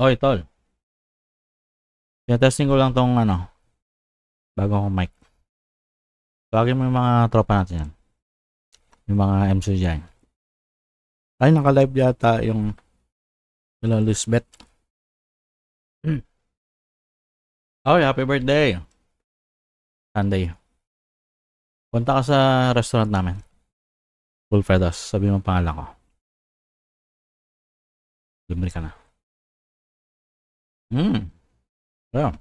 Oy, tol. Testing ko lang tong bago kong mic. Tawagin mo yung mga tropa natin yan. Yung mga MC dyan. Ay, naka-live yata yung Lisbeth. Oy, happy birthday. Sunday. Punta ka sa restaurant namin. Wilfredos. Sabi mo ang pangalan ko. Libre ka na. Ayun.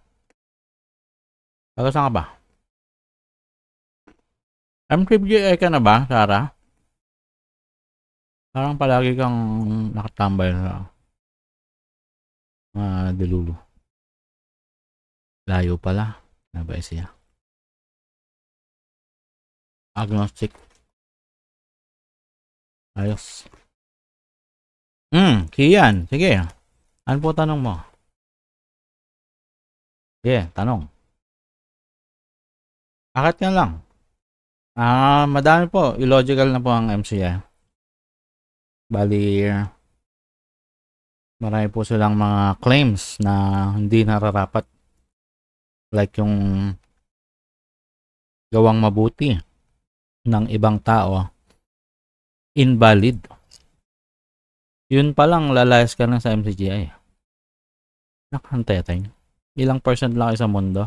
Taga saan ka ba? MTBA ka na ba, Sarah? Parang palagi kang nakatambay sa mga delulu. Layo pala. Nabay siya. Agnostic. Ayos. Kian. Sige. Ano po tanong mo? Sige, tanong. Akit nga lang. Madami po. Illogical na po ang MCI. Bali, marami po silang mga claims na hindi nararapat. Like yung gawang mabuti ng ibang tao. Invalid. Yun palang lalayas ka na sa MCGI. Nakanteteng. Ilang percent lang sa mundo?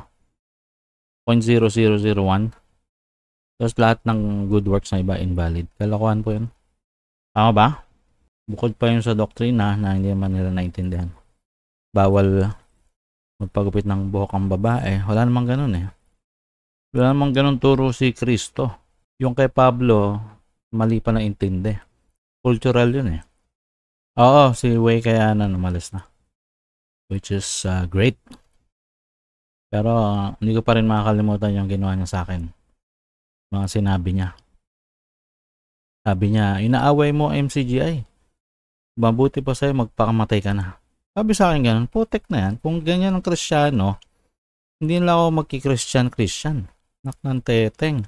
0.0001. Tapos lahat ng good works na iba invalid. Kalokohan po yun. Tama ba? Bukod pa yun sa doktrina na hindi naman nila naintindihan. Bawal magpagupit ng buhok ang babae. Wala namang ganun eh. Wala namang ganun turo si Kristo. Yung kay Pablo, mali pa na intindi. Cultural yun eh. Oo, si Wei kaya umalis na. Which is great. Pero hindi ko pa rin makakalimutan yung ginawa niya sa akin. Mga sinabi niya. Sabi niya, inaaway mo MCGI. Mabuti pa sa'yo, magpakamatay ka na. Sabi sa akin ganun, putek na yan. Kung ganyan ang Kristiyano, hindi na ako magki-Christian. Naknanteteng.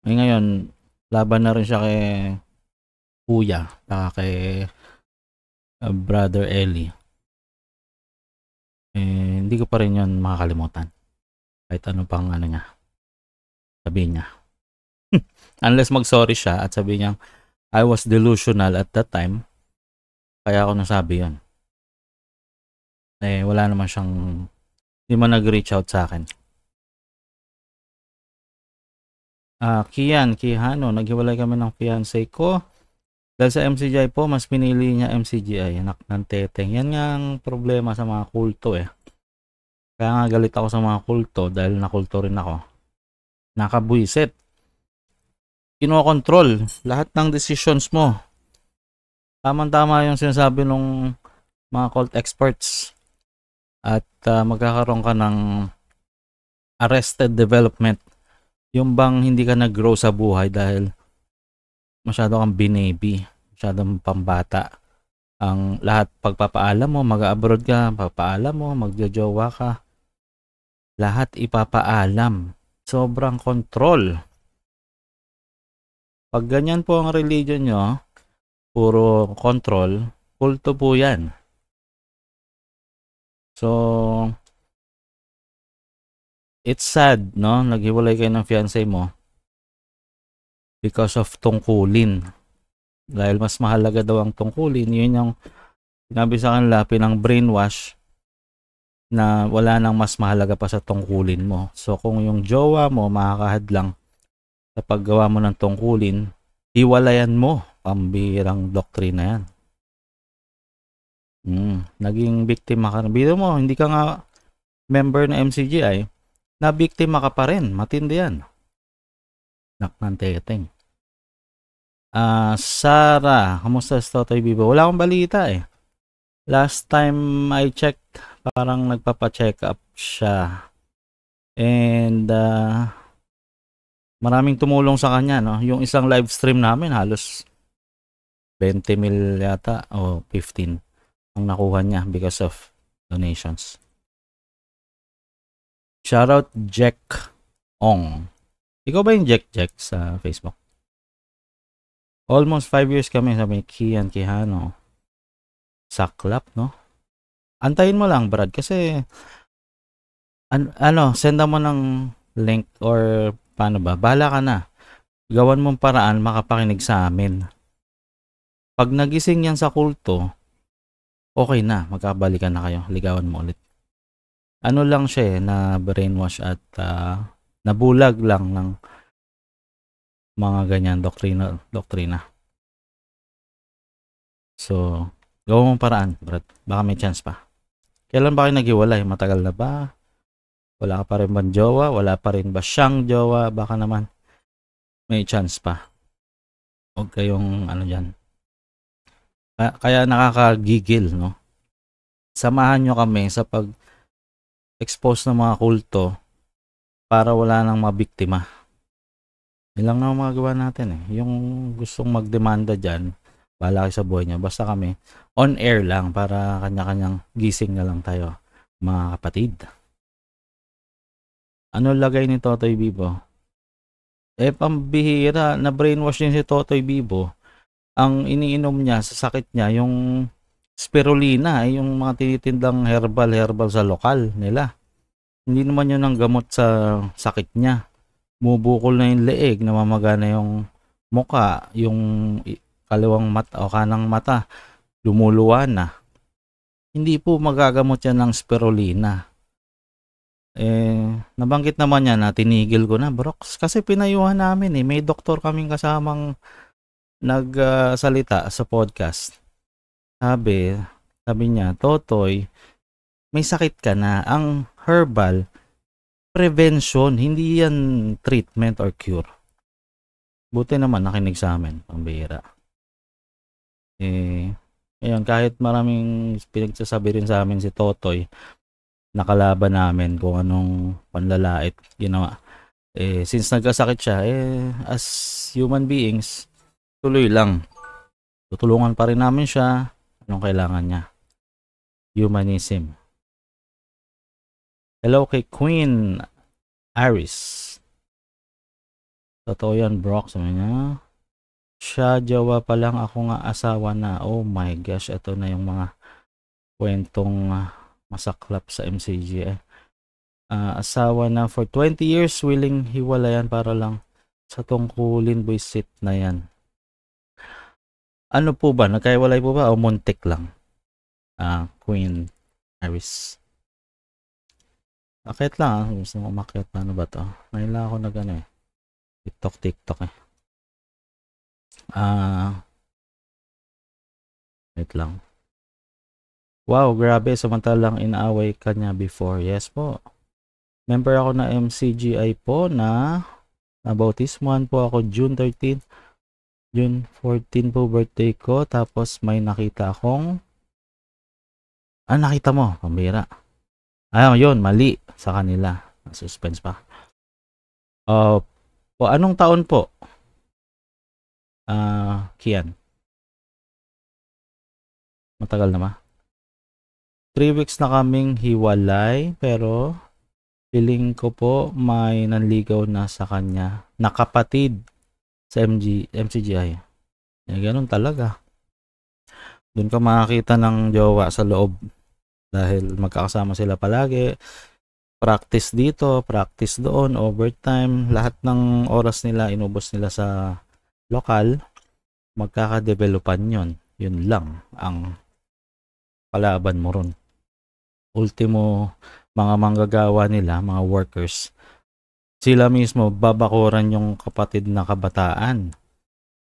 Ay ngayon, laban na rin siya kay Kuya, kay Brother Eli. Hindi ko pa rin yun makakalimutan. Kahit ano pang niya. Sabi niya. Unless mag-sorry siya at sabi niya, I was delusional at that time. Kaya ako nasabi yun. Wala naman siyang, hindi man nag-reach out sa akin. Kihano, naghiwalay kami ng fiancé ko. Dahil sa MCGI po, mas pinili niya MCGI. Anak ng teteng. Yan nga ang problema sa mga kulto eh. Kaya nga galit ako sa mga kulto dahil nakulto rin ako. Nakabuisit. Kinokontrol lahat ng decisions mo. Tama-tama yung sinasabi ng mga cult experts. At magkakaroon ka ng arrested development. Yung bang hindi ka nag-grow sa buhay dahil masyado kang binaby, masyadong pambata. Ang lahat pagpapaalam mo, mag-abroad ka, papaalam mo, magjojowa ka. Lahat ipapaalam. Sobrang control. Pag ganyan po ang religion nyo, puro control, kulto po yan. So, it's sad, no? Naghiwalay kayo ng fiancé mo because of tungkulin. Dahil mas mahalaga daw ang tungkulin. Yun yung sinabi sa kanila, pinang brainwash na wala nang mas mahalaga pa sa tungkulin mo. So, kung yung jowa mo makakahadlang sa paggawa mo ng tungkulin, hiwalayan mo. Pambirang doktrina yan. Naging biktima ka. Biro mo, hindi ka nga member ng MCGI, na biktima ka pa rin. Matindi yan. Naknanteteng. Sarah, kamusta sa Totoy Bibo? Wala akong balita eh. Last time I checked, parang nagpapa-check up siya. And maraming tumulong sa kanya, no? Yung isang live stream namin, halos 20 mil yata o 15 ang nakuha niya because of donations. Shoutout Jack Ong. Ikaw ba yung Jack sa Facebook? Almost 5 years kami, sabi ni Kian Kihano. Saklap, no? Antayin mo lang, Brad, kasi senda mo ng link or paano ba? Bahala ka na. Gawan mong paraan makapakinig sa amin. Pag nagising yan sa kulto, okay na, magkabalikan na kayo. Ligawan mo ulit. Ano lang siya na brainwash at nabulag lang ng mga ganyan doktrina. So, gawin mong paraan, Brad. Baka may chance pa. Kailan ba kayo naghiwalay? Matagal na ba? Wala ka pa rin bang jowa? Wala pa rin ba siyang jowa? Baka naman may chance pa. Huwag kayong dyan. Kaya nakakagigil, no? Samahan nyo kami sa pag-expose ng mga kulto para wala nang mabiktima. Ilang na magagawa natin eh. Yung gustong magdemanda dyan, bahala kayo sa buhay nyo. Basta kami, on air lang para kanya-kanyang gising na lang tayo, mga kapatid. Ano lagay ni Totoy Bibo? Pambihira, na brainwash din si Totoy Bibo. Ang iniinom niya sa sakit niya, yung spirulina, yung mga tinitindang herbal sa lokal nila. Hindi naman yun ang gamot sa sakit niya. Bubukol na yung leeg, namamagana yung muka, yung kaliwang mata o kanang mata, lumuluwa na. Hindi po magagamot yan ng spirulina. Nabanggit naman niya na tinigil ko na, Brox. Kasi pinayuhan namin may doktor kaming kasamang nagsalita sa podcast. Sabi niya, Totoy, may sakit ka na. Ang herbal, prevention, hindi yan treatment or cure. Buti naman nakinig sa amin, pambihira. Ngayon, kahit maraming pinagsasabi rin sa amin si Totoy, nakalaban namin kung anong panlalait ginawa. Since nagkasakit siya, as human beings, tuloy lang. Tutulungan pa rin namin siya. Anong kailangan niya? Humanism. Hello kay Queen Aris. Totoo yan, Brock. Sabi niya, siya, jowa pa lang, ako nga asawa na. Oh my gosh, ito na yung mga kwentong masaklap sa MCG. Asawa na for 20 years, willing hiwalayan para lang sa tungkulin buisit na yan. Ano po ba? Nagkahiwalay po ba o muntik lang? Queen Iris. Akit lang. Gusto mo umakyat. Paano ba to? Ngayon lang ako TikTok wait lang. Wow, grabe. Samantalang inaaway ka niya before. Yes po. Member ako na MCGI po na nabautismuhan po ako June 13. June 14 po birthday ko. Tapos may nakita akong nakita mo. Pambira. Yun. Mali sa kanila. Suspense pa. Anong taon po? Kian. Matagal na ba? 3 weeks na kaming hiwalay, pero feeling ko po may nanligaw na sa kanya na kapatid sa MCGI. Ganun talaga. Doon ka makakita ng jowa sa loob dahil magkakasama sila palagi. Practice dito, practice doon, overtime. Lahat ng oras nila, inubos nila sa lokal. Magkakadevelopan yon. Yun lang ang kalaban mo ron. Ultimo, mga manggagawa nila, mga workers, sila mismo babakuran yung kapatid na kabataan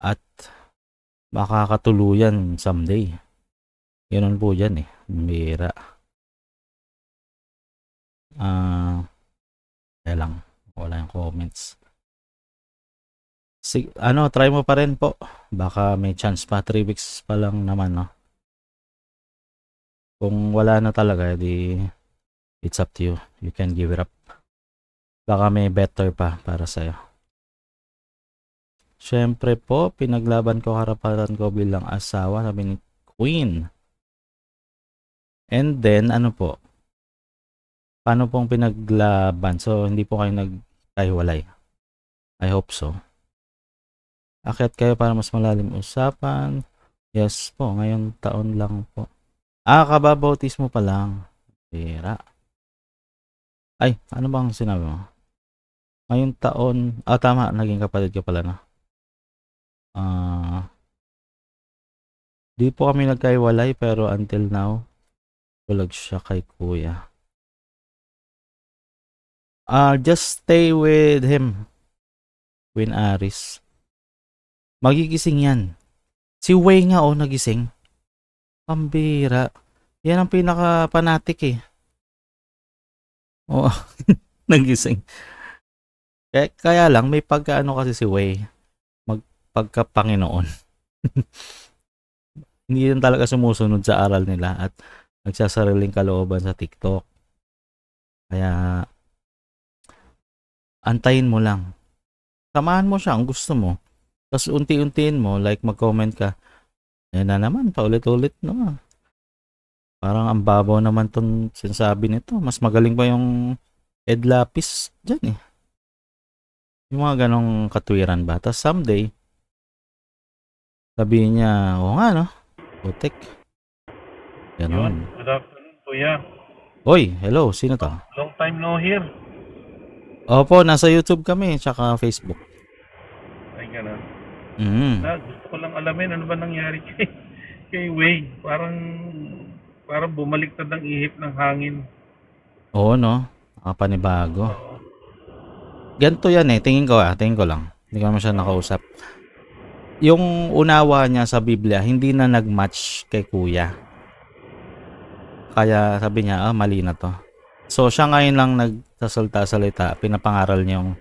at makakatuluyan someday. Ganun po dyan Mira. Kaya lang, wala yung comments. Try mo pa rin po. Baka may chance pa. 3 weeks pa lang naman, no? Kung wala na talaga, it's up to you. You can give it up. Baka may better pa para sa'yo. Siyempre po, pinaglaban ko karapatan ko bilang asawa, sabi ni Queen. And then, paano pong pinaglaban? So, hindi po kayo nagkahiwalay. I hope so. Akyat kayo para mas malalim usapan. Yes po, ngayon taon lang po. Kababautismo pa lang. Pera. Ay, ano bang sinabi mo? Ngayong taon, tama, naging kapatid ka pala na. Di po kami nagkaiwalay pero until now, bulag siya kay kuya. Just stay with him. Queen Aris. Magigising yan. Si Wei nga nagising. Pambira. Yan ang pinaka-fanatic eh. Oo, nagising. Kaya lang, may pagkaano kasi si Wei. Pagka-Panginoon. Hindi yan talaga sumusunod sa aral nila at nagsasariling kalooban sa TikTok. Kaya, antayin mo lang. Samahan mo siya ang gusto mo. Tapos unti-untiin mo, like mag-comment ka. Yan na naman, paulit-ulit naman. Parang ang babaw naman tong sinasabi nito. Mas magaling pa yung Ed Lapis dyan eh. Yung mga ganong katwiran ba? Tapos someday, sabihin niya, oo nga no, putik. Ganon. Good afternoon, kuya. Oy, hello, sino to? Long time no hear. Opo, nasa YouTube kami, tsaka Facebook. Ay, gano'n. Gusto ko lang alamin ano ba nangyari kay Wei. Parang bumaliktad ang ihip ng hangin. Oo, no? Panibago. Ganito yan eh, tingin ko lang. Hindi ko naman siya nakausap. Yung unawa niya sa Biblia, hindi na nag-match kay kuya. Kaya sabi niya, mali na to. So, siya ngayon lang nagsasalita, pinapangaral niya yung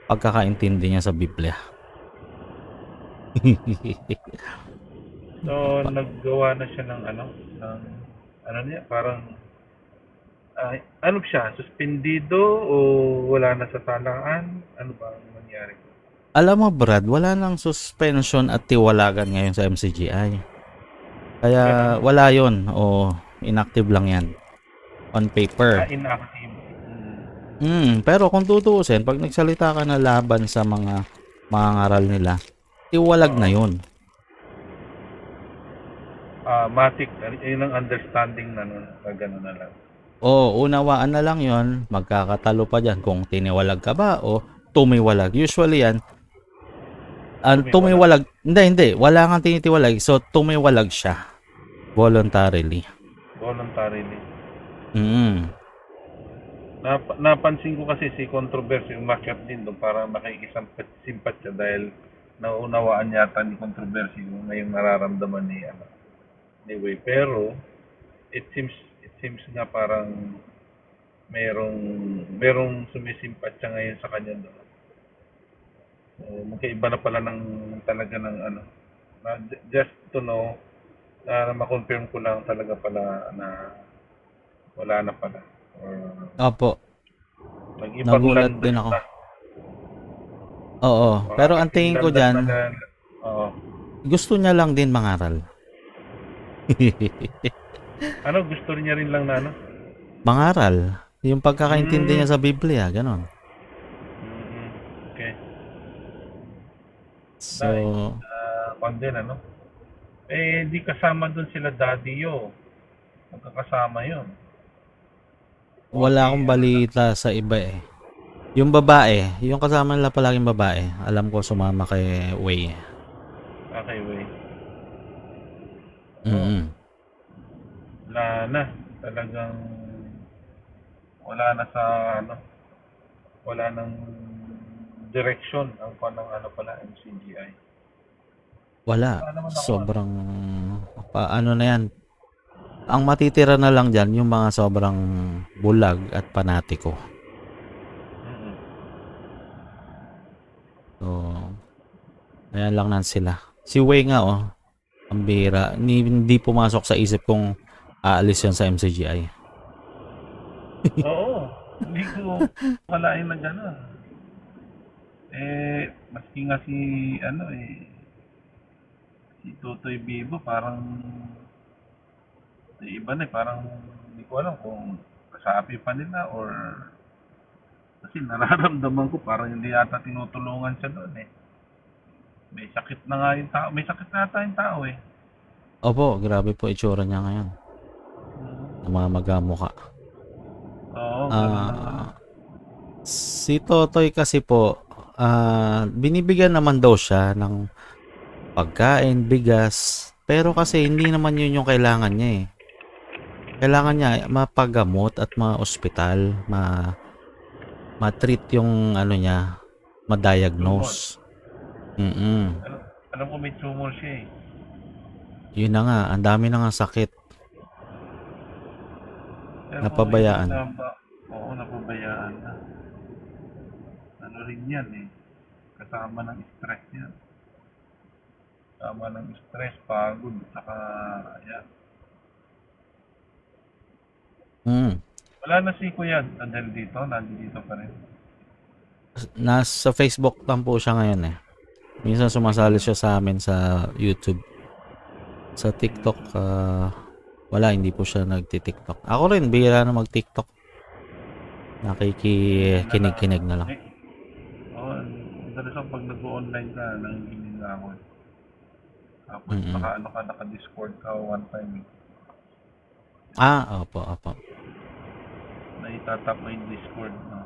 pagkakaintindi niya sa Biblia. So, naggawa na siya ng parang, ano siya, suspendido o wala na sa talaan? Ano ba ang nangyari? Alam mo Brad, wala nang suspension at tiwalagan ngayon sa MCGI. Kaya wala yon o inactive lang yan. On paper. Inactive. Pero kung tutuusin, pag nagsalita ka na laban sa mga ngaral nila, tiwalag na yun. Matik, yun ang understanding na nun, gano'n na lang. Unawaan na lang yon, magkakatalo pa dyan kung tiniwalag ka ba o tumiwalag. Usually yan, tumiwalag, hindi, wala kang tinitiwalag, so tumiwalag siya. Voluntarily. Napansin ko kasi si Controversy umakyat din doon para makikisimpat siya dahil naunawaan yata ni Controversy yung ngayong nararamdaman ni Wei. Pero it seems nga parang merong sumisimpat siya ngayon sa kanya doon. So, magkaiba na pala ng talaga ng just to know na ma-confirm ko lang talaga pala na wala na pala. Opo. Nagulat din ako. Oo. Pero ang tingin ko dyan, gusto niya lang din mangaral. Gusto niya rin lang na mangaral. Yung pagkakaintindi niya sa Biblia, ganon. Okay. So, di kasama dun sila Daddy Yo. Magkakasama yun. Wala akong balita sa iba eh. Yung babae, yung kasama nila palaging babae, alam ko sumama kay Wei. Kay Wei. Wala na. Talagang wala na sa wala nang direction ang MCGI. Wala. Sobrang na yan. Ang matitira na lang dyan yung mga sobrang bulag at panatiko. So, ayan lang nan sila. Si Wei nga ang bira. Hindi pumasok sa isip kong aalis yan sa MCGI. Oo. Hindi ko malain na gano'n. Maski nga si Totoy Bibo parang iba na parang hindi ko alam kung kasapi pa nila or kasi nararamdaman ko parang hindi yata tinutulungan siya doon eh. May sakit na nga yung tao. May sakit na ata yung tao eh. Opo, grabe po itsura niya ngayon. namamaga mukha. Oo, ganun ang ano. Ah, si Totoy kasi po, binibigyan naman daw siya ng pagkain, bigas, pero kasi hindi naman yun yung kailangan niya eh. Kailangan niya mapagamot at ma-ospital, ma-treat yung ano niya, Tumor. ma-diagnose. Mm. Alam, alam ko may tumor siya eh. Yun na nga, ang dami na nga sakit, Pero kung ibang napabayaan. tama, oo, napabayaan na. Ano rin yan eh. Kasama ng stress yan. Kasama ng stress, pagod, saka, yan. Mm. Wala na si Kuya Adel dito, nandito pa rin. Nasa Facebook lang po siya ngayon eh. Minsan sumasali siya sa amin sa YouTube. Sa TikTok, wala, hindi po siya nagti-TikTok. Ako rin, bihira na mag-TikTok. Ngayon na lang. Nakikinig na lang. Eh, oo, dalas ako pag nag-online ka, nanginginig na ako. Tapos Mm. naka-Discord ka one time. Opo, opo. Naitatap mo yung Discord. No?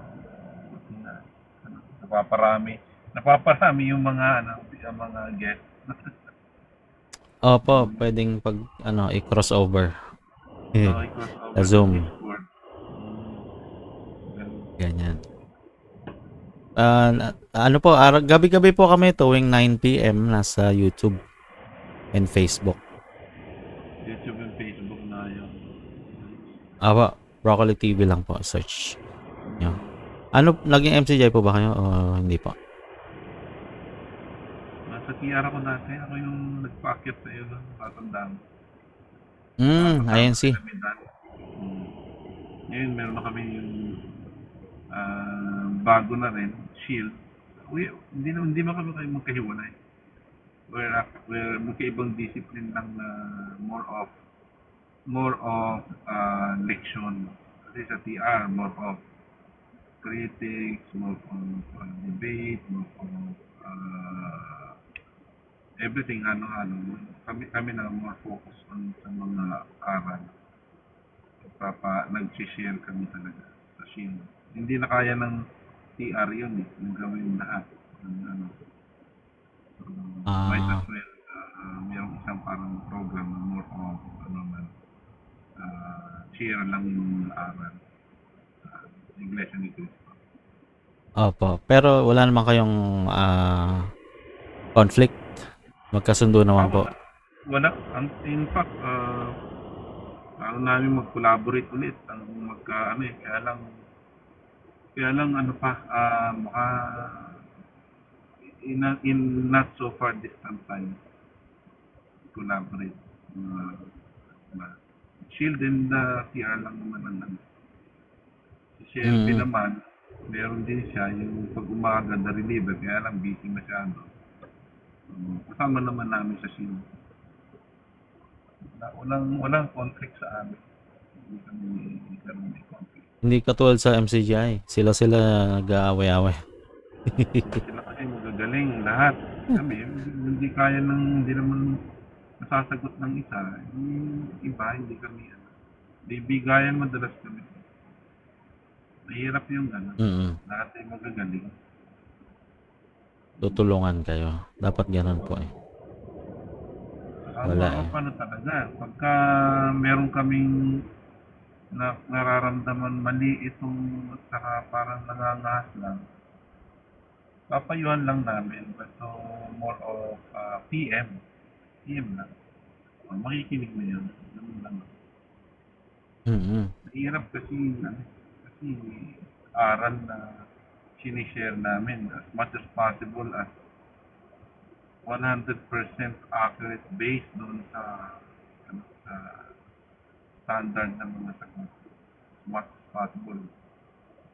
Buti na. Ano, napaparami yung yung mga guests. Opo, pwedeng pag, i-crossover. So, Sa i-crossover sa Zoom, Discord. Ganun. ganyan. Ano po, gabi-gabi po kami tuwing 9 p.m. nasa YouTube and Facebook. YouTube and Facebook na yun. Broccoli TV lang po, search nyo. Ano, naging MCJ po ba kayo o hindi po? Sa TR ako dati, ako yung nagpa-akit sa iyo, tatandaan. INC. Kami dati. Ngayon, meron na kami yung bago na rin, Shield. Hindi mo kami kayo magkahiwalay. We're magkaibang discipline lang na more of leksyon. Kasi sa TR, more of critics, more of debate, more of everything ano-ano. Kami na more focus on sa mga aral. Nag-share kami talaga sa Shield. Hindi na kaya ng TR yun eh, yung gawin lahat. Ano, might as well, mayroong isang parang program na more of, share lang yung aral. Iglesia ni Cristo. Opo, pero wala naman kayong conflict. Magkasundo naman po. Wala. In fact, ano namin mag-collaborate ulit. Kaya lang ano pa, in not so far distant time, collaborate. Shield and TR lang naman ang ano. Si Shelby naman, meron din siya yung pag umaga na reliever, kaya lang busy masyado. Kasama naman namin sa Shield. Walang conflict sa amin. Hindi kami may conflict. Hindi katulad sa MCGI. Sila nag-aaway-aaway. Sila kasi magagaling lahat. Kami, hindi naman nasasagot ng isa. Yung iba, hindi kami, bibigayan madalas kami. Mahirap yung gano'n. Lahat ay magagaling. Tutulungan kayo. Dapat ganun po eh. Wala eh. Paano talaga? Pagka meron kaming nararamdaman mali itong saka parang nangangahas lang, papayuhan lang namin. So, more of PM. PM lang. Makikinig mo yun. Ganun lang. Mahirap kasi aral na sinishare namin as much as possible as 100% accurate based doon sa standard ng mga sagot. As much as possible.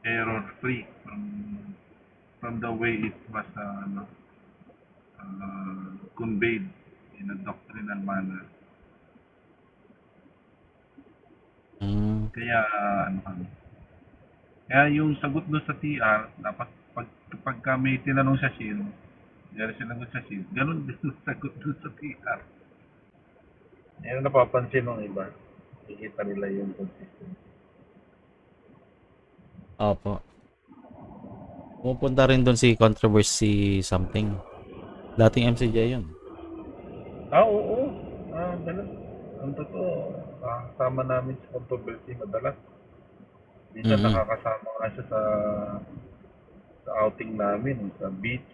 Error free from the way it was conveyed in a doctrinal manner. Kaya yung sagot doon sa TR, dapat pagka may tinanong sa Shield, sinagot sa Shield, ganun din yung sagot doon sa TR. Yan ang napapansin ng iba. Nakikita nila yung consistency. Opo. Pupunta rin doon si controversy something. Dating MCJ yun. Oo. Madalas. Ang totoo, nakakasama namin sa controversy madalas. Minsan Mm. nakakasama nga siya sa outing namin, sa beach.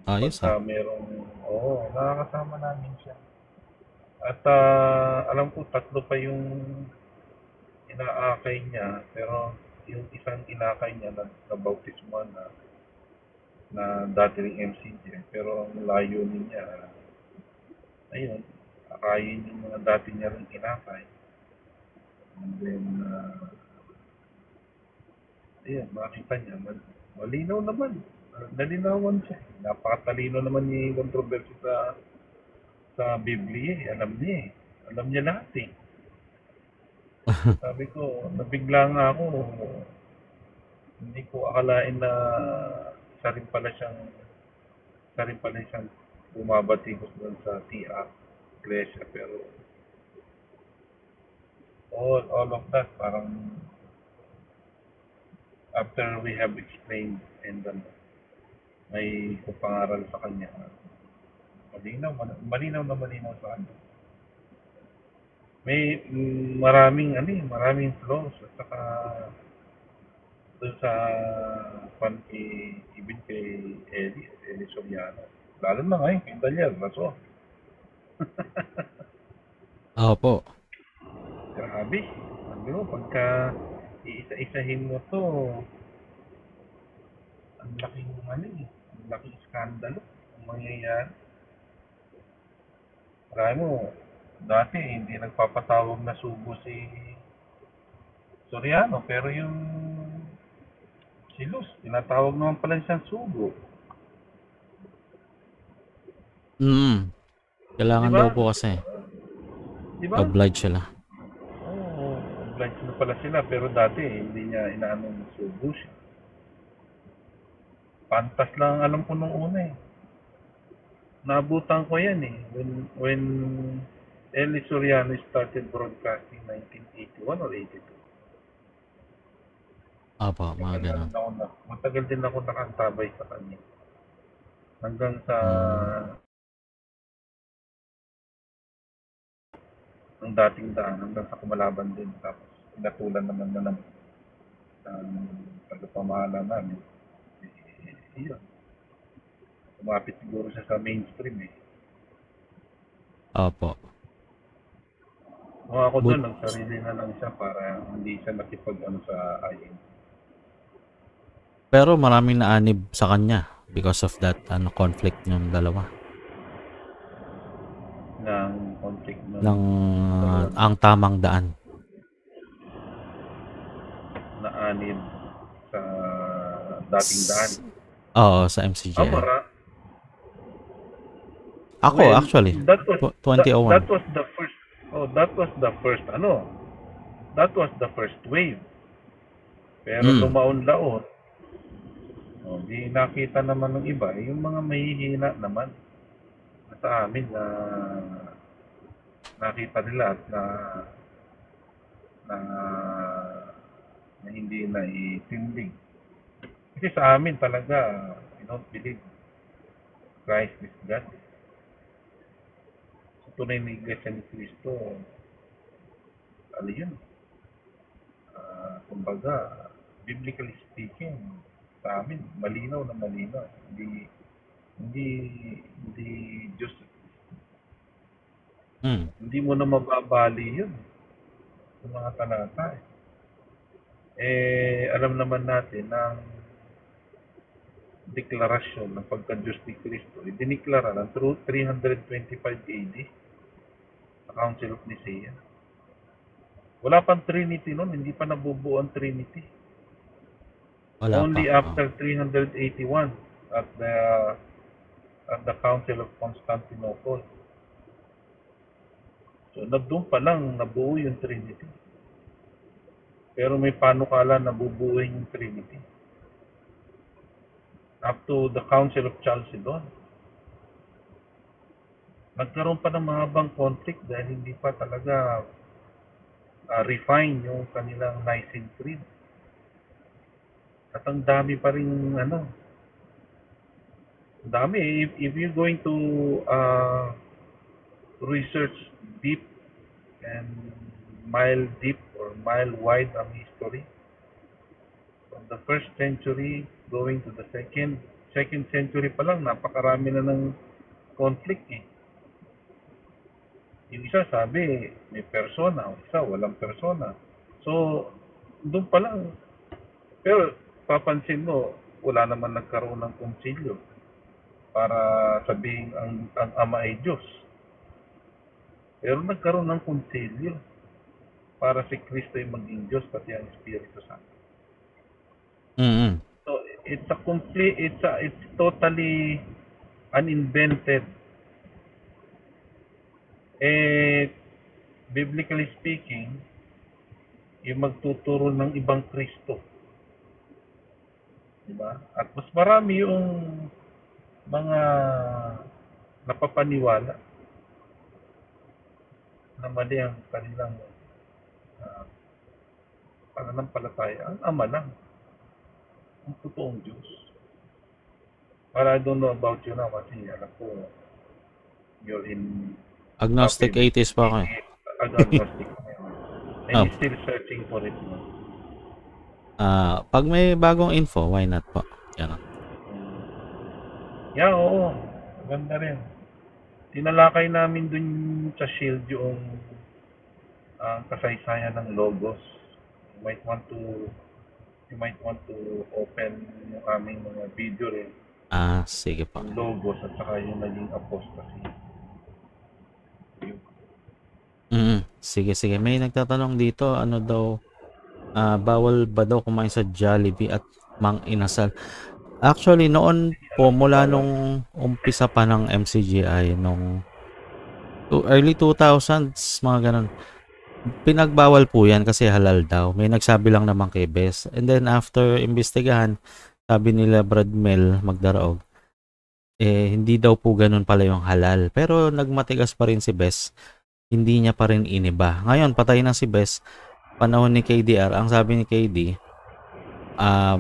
Ayos Pagka ah. nakakasama namin siya. At alam ko tatlo pa yung inaakay niya, pero yung isang inakay niya na na dati ring MCJ, pero ang layo niya, ayun, akayin yung mga dati niya rin inakay. And then, ayun, makita niya, malinaw naman. Nalinawan siya. Napakatalino naman ni controversy sa Biblia eh. Alam niya eh. Alam niya lahat eh. Sabi ko, nabigla nga ako. Hindi ko akalain na isa rin pala siyang bumabatikos doon sa TR Iglesia. Pero all of that, parang after we have explained and may kupangaral sa kanya, malinaw sa kanya. May maraming flaws at saka doon sa even kay Eli Soriano. Lalo na ngayon, kay Daniel Raso. Opo. Grabe. Sabi mo, pagka iisa-isahin mo to, ang laking skandalo ang mangyayari. Marami mo, dati hindi nagpapatawag na subo si Soriano, pero yung si Luz, tinatawag naman pala siyang subo. Mm. Di Kailangan ba? daw po kasi. Di ba? Obliged sila. Oo, obliged na pala sila, pero dati hindi niya inaanong subo siya. Pantas lang alam ko nung una eh. Naabutan ko yan eh. When Eli Soriano started broadcasting 1981 or 82. Opo, mga ganun. Matagal din ako nakantabay sa kanya. Hanggang sa Mm. ang dating daan, hanggang sa kumalaban din. Tapos pinatulan naman na ng tagapamahala namin. Iyon. Umapit siguro siya sa mainstream eh. Opo. Kung ako But, doon, nagsarili na lang siya para hindi siya nakipag-ano sa IN. pero maraming naanib sa kanya because of that conflict ng dalawa. Ng conflict ng Ng dalawa ang tamang daan. na anib sa dating daan. Oo, sa MCJ. Ako Well, actually, that was 2001. that was the first. Oh, that was the first That was the first wave. Pero lumaon-laon. Di nakita naman ng iba, yung mga mahihina naman sa amin na nakita nila at na, na hindi na itindig. Kasi sa amin talaga, we don't believe Christ is God. Sa tunay na Iglesia ni Cristo, ano yun? Kumbaga, biblically speaking, sa amin, malinaw na malinaw. Hindi, hindi Diyos. Hindi mo na mababali yun sa mga talata. Alam naman natin ng deklarasyon ng pagka-Diyos ni Cristo, diniklara ng 325 AD sa Council of Nicaea. Wala pang Trinity noon, hindi pa nabubuo ang Trinity. Only after 381 at the Council of Constantinople. So, doon pa lang nabuo yung Trinity. Pero may panukala na bubuuin yung Trinity. Up to the Council of Chalcedon. nagkaroon pa ng mahabang conflict dahil hindi pa talaga refine yung kanilang Nicene Creed. At ang dami pa rin dami. If you're going to research deep and mile deep or mile wide ang history, from the first century going to the second century pa lang, napakarami na ng conflict eh. Yung isa sabi may persona, yung isa walang persona. So, doon pa lang. Pero papansin mo, wala naman nagkaroon ng konsilyo para sabihin ang Ama ay Diyos. Pero nagkaroon ng konsilyo para si Kristo ay maging Diyos pati ang Espiritu Santo. Mm. So it's totally uninvented. Biblically speaking, yung magtuturo ng ibang Kristo. Diba? At mas marami yung mga napapaniwala na mali ang kanilang pananampalataya. Ang Ama lang. Ang totoong Diyos. But I don't know about you now kasi alam ko you're in Agnostic atheist pa ako eh. Agnostic. And he's still searching for it. Pag may bagong info, why not po? Yan. Yeah, oo. Ganda rin. Tinalakay namin dun sa Shield yung kasaysayan ng Logos. You might want to open yung aming mga video rin. Sige po. Yung Logos at saka yung naging apostasy. Sige. May nagtatanong dito, ano daw, bawal ba daw kumain sa Jollibee at Mang Inasal? Actually, noon po, mula nung umpisa pa ng MCGI, nung early 2000s, mga ganun, pinagbawal po yan kasi halal daw. May nagsabi lang naman kay Bes. And then after imbestigahan, sabi nila Brad Mel Magdaraog, hindi daw po ganun pala yung halal. Pero nagmatigas pa rin si Bes. Hindi niya pa rin iniba. Ngayon, patay na si Bes. Panahon ni KDR, ang sabi ni KD,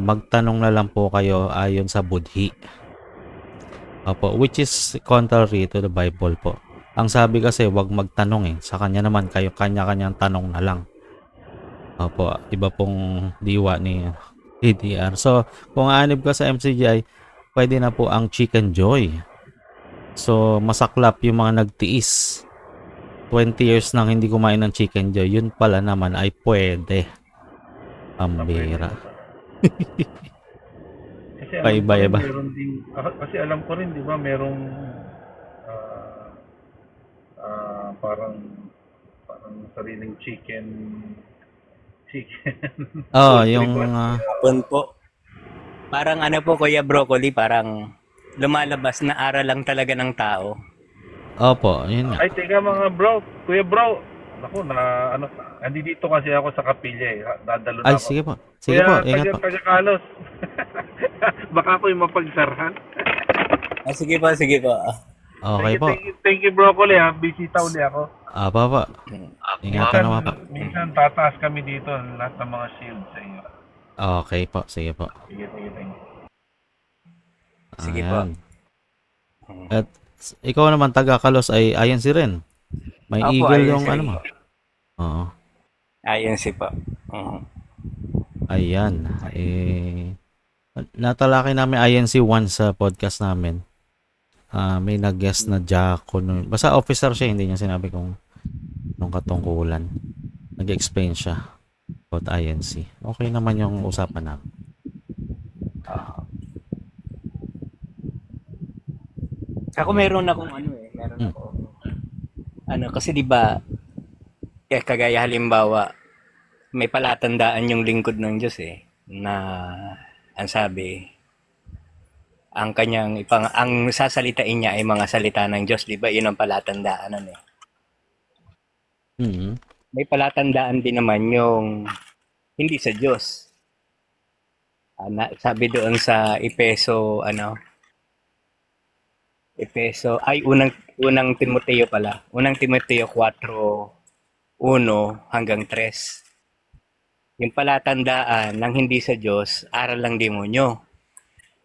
magtanong na lang po kayo ayon sa budhi. Opo, which is contrary to the Bible po. Ang sabi kasi, wag magtanong sa kanya naman, kayo kanya-kanyang tanong na lang. Opo, iba pong diwa ni KDR. So, kung aanib ka sa MCGI, pwede na po ang Chicken Joy. So, masaklap yung mga nagtiis. 20 years nang hindi kumain ng Chicken Joy, yun pala naman ay pwede. Pambira. Paiba-iba. Kasi alam ko rin, di ba, merong parang sariling chicken. Yung hapon po. Parang po, Kuya Broccoli, parang lumalabas na aral lang talaga ng tao. Opo, yun nga. Ay, teka mga bro, Kuya Bro. Naku, andito kasi ako sa kapilya Dadalo na ako. Sige po. Sige po, ingat po. Taga Carlos. Baka ako yung mapagsarhan. Sige po. Okay po. Thank you Broccoli Bisita uli ako. Pa. Ingatan naman po. Minsan tataas kami dito lahat ng mga shield sa iyo. Okay po, sige po. Sige, thank you. Sige po. At ikaw naman taga Kalos ay INC rin. May eagle yung ano mo. Oo. INC po. Ayan. Natalakay namin INC once sa podcast namin. May nag-guest na Jaco. Basta officer siya, hindi niya sinabi kung nung katungkulan. Nag-explain siya about INC. Okay naman yung usapan namin. Ako meron akong kasi di ba kagaya halimbawa may palatandaan yung lingkod ng Diyos na ang sabi ang kanyang ang sasalitain niya ay mga salita ng Diyos, di ba? Yun ang palatandaan May palatandaan din naman yung hindi sa Diyos. Sabi doon sa Epeso Epeso, ay unang Timoteo pala. Unang Timoteo 4:1 hanggang 3. Yung palatandaan ng hindi sa Diyos, aral ng demonyo.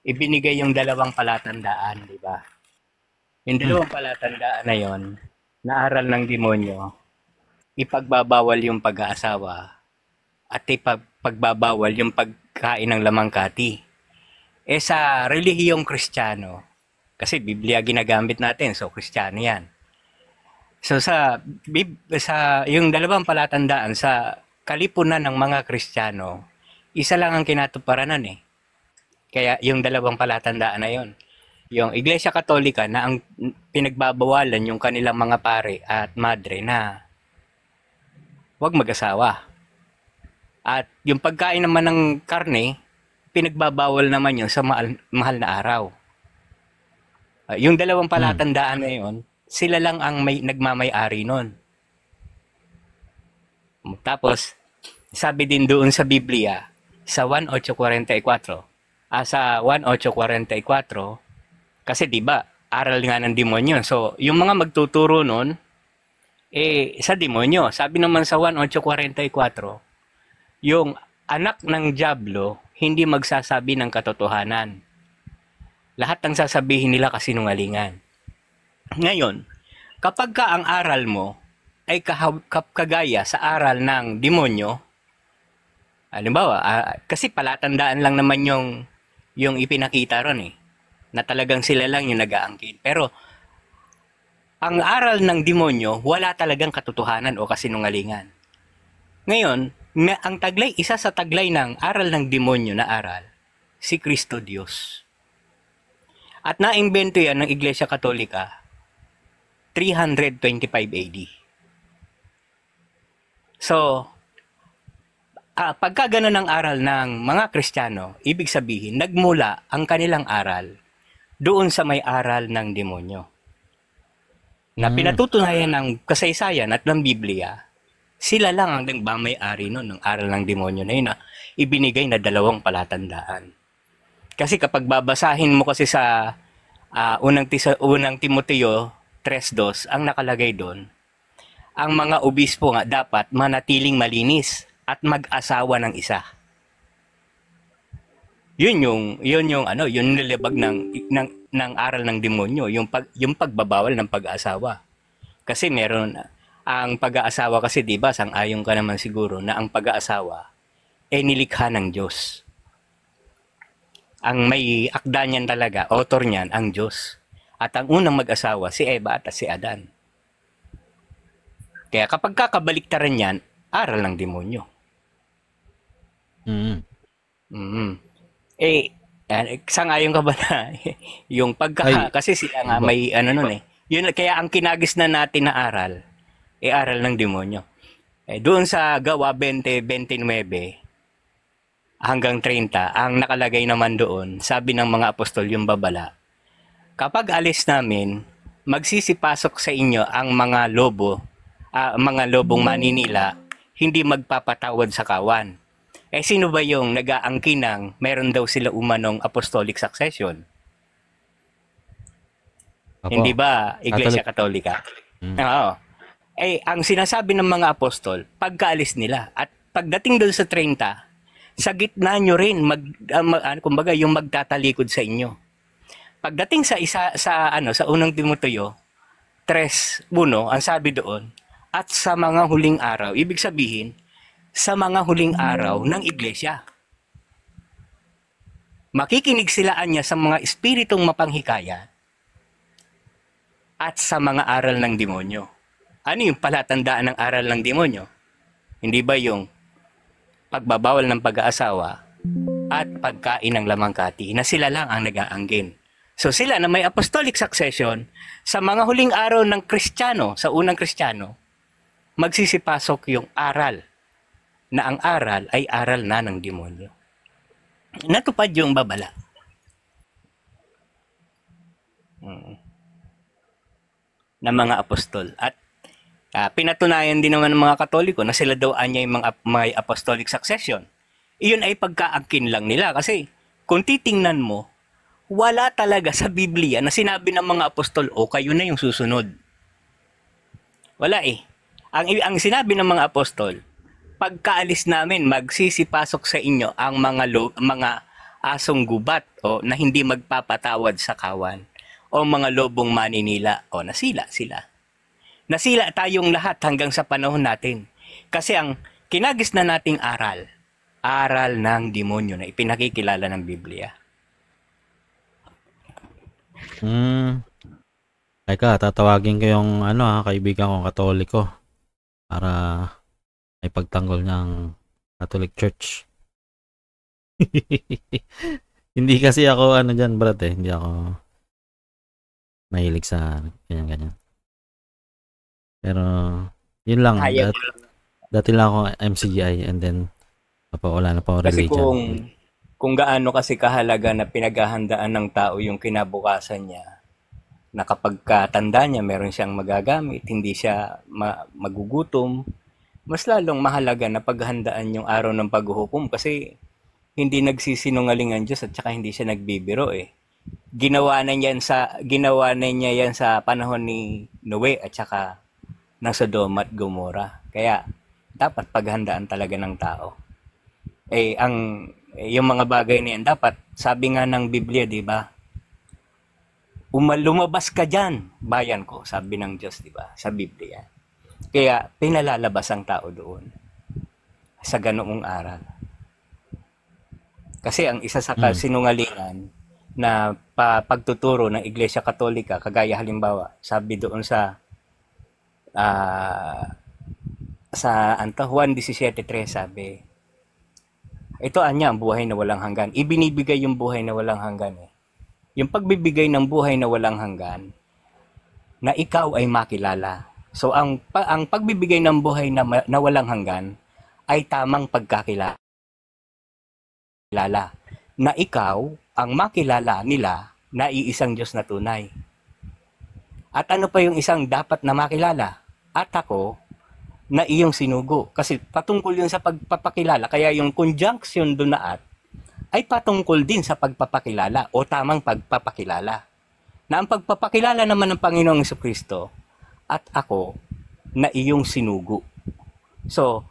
Ibinigay yung dalawang palatandaan, di ba? Yung dalawang palatandaan na yon, na aral ng demonyo, ipagbabawal yung pag-aasawa at ipagbabawal yung pagkain ng lamangkati. Sa relihiyong Kristiyano, kasi Biblia ginagamit natin, so Kristiyano yan. So sa yung dalawang palatandaan sa kalipunan ng mga Kristiyano, isa lang ang kinatuparanan eh. Kaya yung dalawang palatandaan na yon. Yung Iglesia Katolika na ang pinagbabawalan yung kanilang mga pare at madre na huwag mag-asawa. At yung pagkain naman ng karne, pinagbabawal naman yun sa mahal na araw. Yung dalawang palatandaan na yun, sila lang ang nagmamay-ari nun. Tapos, sabi din doon sa Biblia, sa 1:8:44, sa 1:8:44, kasi 'di ba, aral nga ng demonyo. So, yung mga magtuturo nun sa demonyo. Sabi naman sa 1:8:44, yung anak ng diablo hindi magsasabi ng katotohanan. Lahat ng sasabihin nila kasinungalingan. Ngayon, kapag ka ang aral mo ay kagaya sa aral ng demonyo, halimbawa, kasi palatandaan lang naman yung ipinakita ron eh, na talagang sila lang yung nag-aangkin. Pero, ang aral ng demonyo, wala talagang katotohanan o kasinungalingan. Ngayon, ang taglay, isa sa taglay ng aral ng demonyo na aral, si Kristo Diyos. At naimbento yan ng Iglesia Katolika, 325 AD. So, pagka ganun ang aral ng mga Kristiyano, ibig sabihin, nagmula ang kanilang aral doon sa may aral ng demonyo. Na pinatutunayan ng kasaysayan at ng Biblia, sila lang ang nagmamay-ari nun ng aral ng demonyo na yun na ibinigay na dalawang palatandaan. Kasi kapag babasahin mo kasi sa unang Timoteo 3:2, ang nakalagay doon, ang mga obispo nga dapat manatiling malinis at mag-asawa ng isa. Yun yung nilibag ng aral ng demonyo, yung pagbabawal ng pag-aasawa. Kasi meron ang pag-aasawa kasi 'di ba, sang-ayon ka naman siguro na ang pag-aasawa ay nilikha ng Diyos. Ang may akda niyan talaga, author niyan ang Diyos. At ang unang mag-asawa si Eva at si Adan. Kaya kapag kakabaliktaran yan, aral ng demonyo. Sang-ayon ka ba na yung kasi sila nga may nun eh. Yun, kaya ang kinagisnan natin na aral, aral ng demonyo. Doon sa Gawa 20:29 hanggang 30, ang nakalagay naman doon, sabi ng mga apostol yung babala, kapag alis namin, magsisipasok sa inyo ang mga lobong maninila, hindi magpapatawad sa kawan. Sino ba yung nag-aangkin ng meron daw sila umanong apostolic succession? Hindi ba Iglesia Katolika? Oo. Ang sinasabi ng mga apostol, pagkaalis nila at pagdating doon sa 30, sa gitna nyo rin kumbaga yung magtatalikod sa inyo. Pagdating sa unang Timoteo 3:1, ang sabi doon, at sa mga huling araw, ibig sabihin, sa mga huling araw ng iglesia. Makikinig sila niya sa mga espiritong mapanghikaya at sa mga aral ng demonyo. Ano yung palatandaan ng aral ng demonyo? Hindi ba yung pagbabawal ng pag-aasawa at pagkain ng lamangkati na sila lang ang nag-aanggin? So sila na may apostolic succession, sa mga huling araw ng Kristiyano, sa unang Kristiyano, magsisipasok yung aral na ang aral ay aral na ng demonyo. Natupad yung babala. Na mga apostol. At pinatunayan din naman ng mga Katoliko na sila daw anya yung mga may apostolic succession. Iyon ay pagkaangkin lang nila. Kasi kung titingnan mo, wala talaga sa Biblia na sinabi ng mga apostol, o kayo na yung susunod. Wala eh. Ang sinabi ng mga apostol, pagkaalis namin, magsisipasok sa inyo ang mga asong gubat o na hindi magpapatawad sa kawan o mga lobong maninila o nasila sila. Nasila tayong lahat hanggang sa panahon natin. Kasi ang kinagis na nating aral ng demonyo na ipinakikilala ng Biblia. Teka, tatawagin ko yung kaibigan kong Katoliko para ay pagtanggol ng Catholic Church. Hindi kasi ako dyan, brad eh. Hindi ako mahilig sa ganyan-ganyan. Pero, yun lang. Dati lang ako MCGI and then wala na pa Kasi religion. kung gaano kasi kahalaga na pinaghahandaan ng tao yung kinabukasan niya, na kapag katanda niya, meron siyang magagamit, hindi siya magugutom, mas lalong mahalaga na paghandaan yung araw ng paghuhukom kasi hindi nagsisinungaling ang Diyos at saka hindi siya nagbibiro eh. Ginawa na niya yan sa panahon ni Noe at saka ng Sodoma at Gomora. Kaya dapat paghandaan talaga ng tao. Yung mga bagay na yan, dapat, sabi nga ng Biblia, di ba? Lumabas ka dyan, bayan ko, sabi ng Diyos, di ba? Sa Biblia. Kaya pinalalabas ang tao doon sa ganoong aral. Kasi ang isa sa kasinungalingan na pagtuturo ng Iglesia Katolika, kagaya halimbawa, sabi doon sa Juan 17:3 sabi, ito ang buhay na walang hanggan. Ibinibigay yung buhay na walang hanggan eh. Yung pagbibigay ng buhay na walang hanggan, na ikaw ay makilala. So ang pagbibigay ng buhay na walang hanggan ay tamang pagkakilala. Na ikaw ang makilala nila na iisang Diyos na tunay. At ano pa yung isang dapat na makilala? At ako na iyong sinugo. Kasi patungkol yun sa pagpapakilala. Kaya yung conjunction doon na at ay patungkol din sa pagpapakilala o tamang pagpapakilala. Na ang pagpapakilala naman ng Panginoong Jesucristo at ako na iyong sinugo. So,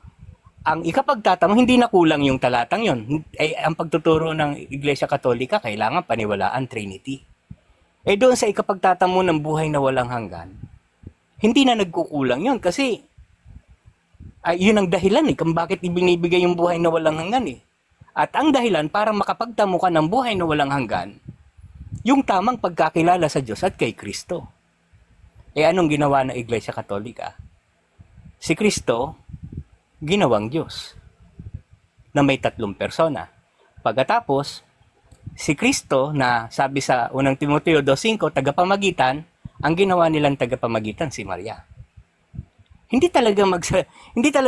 ang ikapagtatanong, hindi na kulang yung talatang yon. Ang pagtuturo ng Iglesia Katolika, kailangan paniwalaan Trinity. Doon sa ikapagtatamo ng buhay na walang hanggan, hindi na nagkukulang yon kasi yun ang dahilan kung bakit ibinibigay yung buhay na walang hanggan At ang dahilan para makapagtamo ka ng buhay na walang hanggan, yung tamang pagkakilala sa Diyos at kay Kristo. Anong ginawa ng Iglesia Katolika? Si Kristo, ginawang Diyos na may 3 persona. Pagkatapos, si Kristo na sabi sa 1 Timoteo 2:5, tagapamagitan, ang ginawa nilang tagapamagitan si Maria. Hindi talaga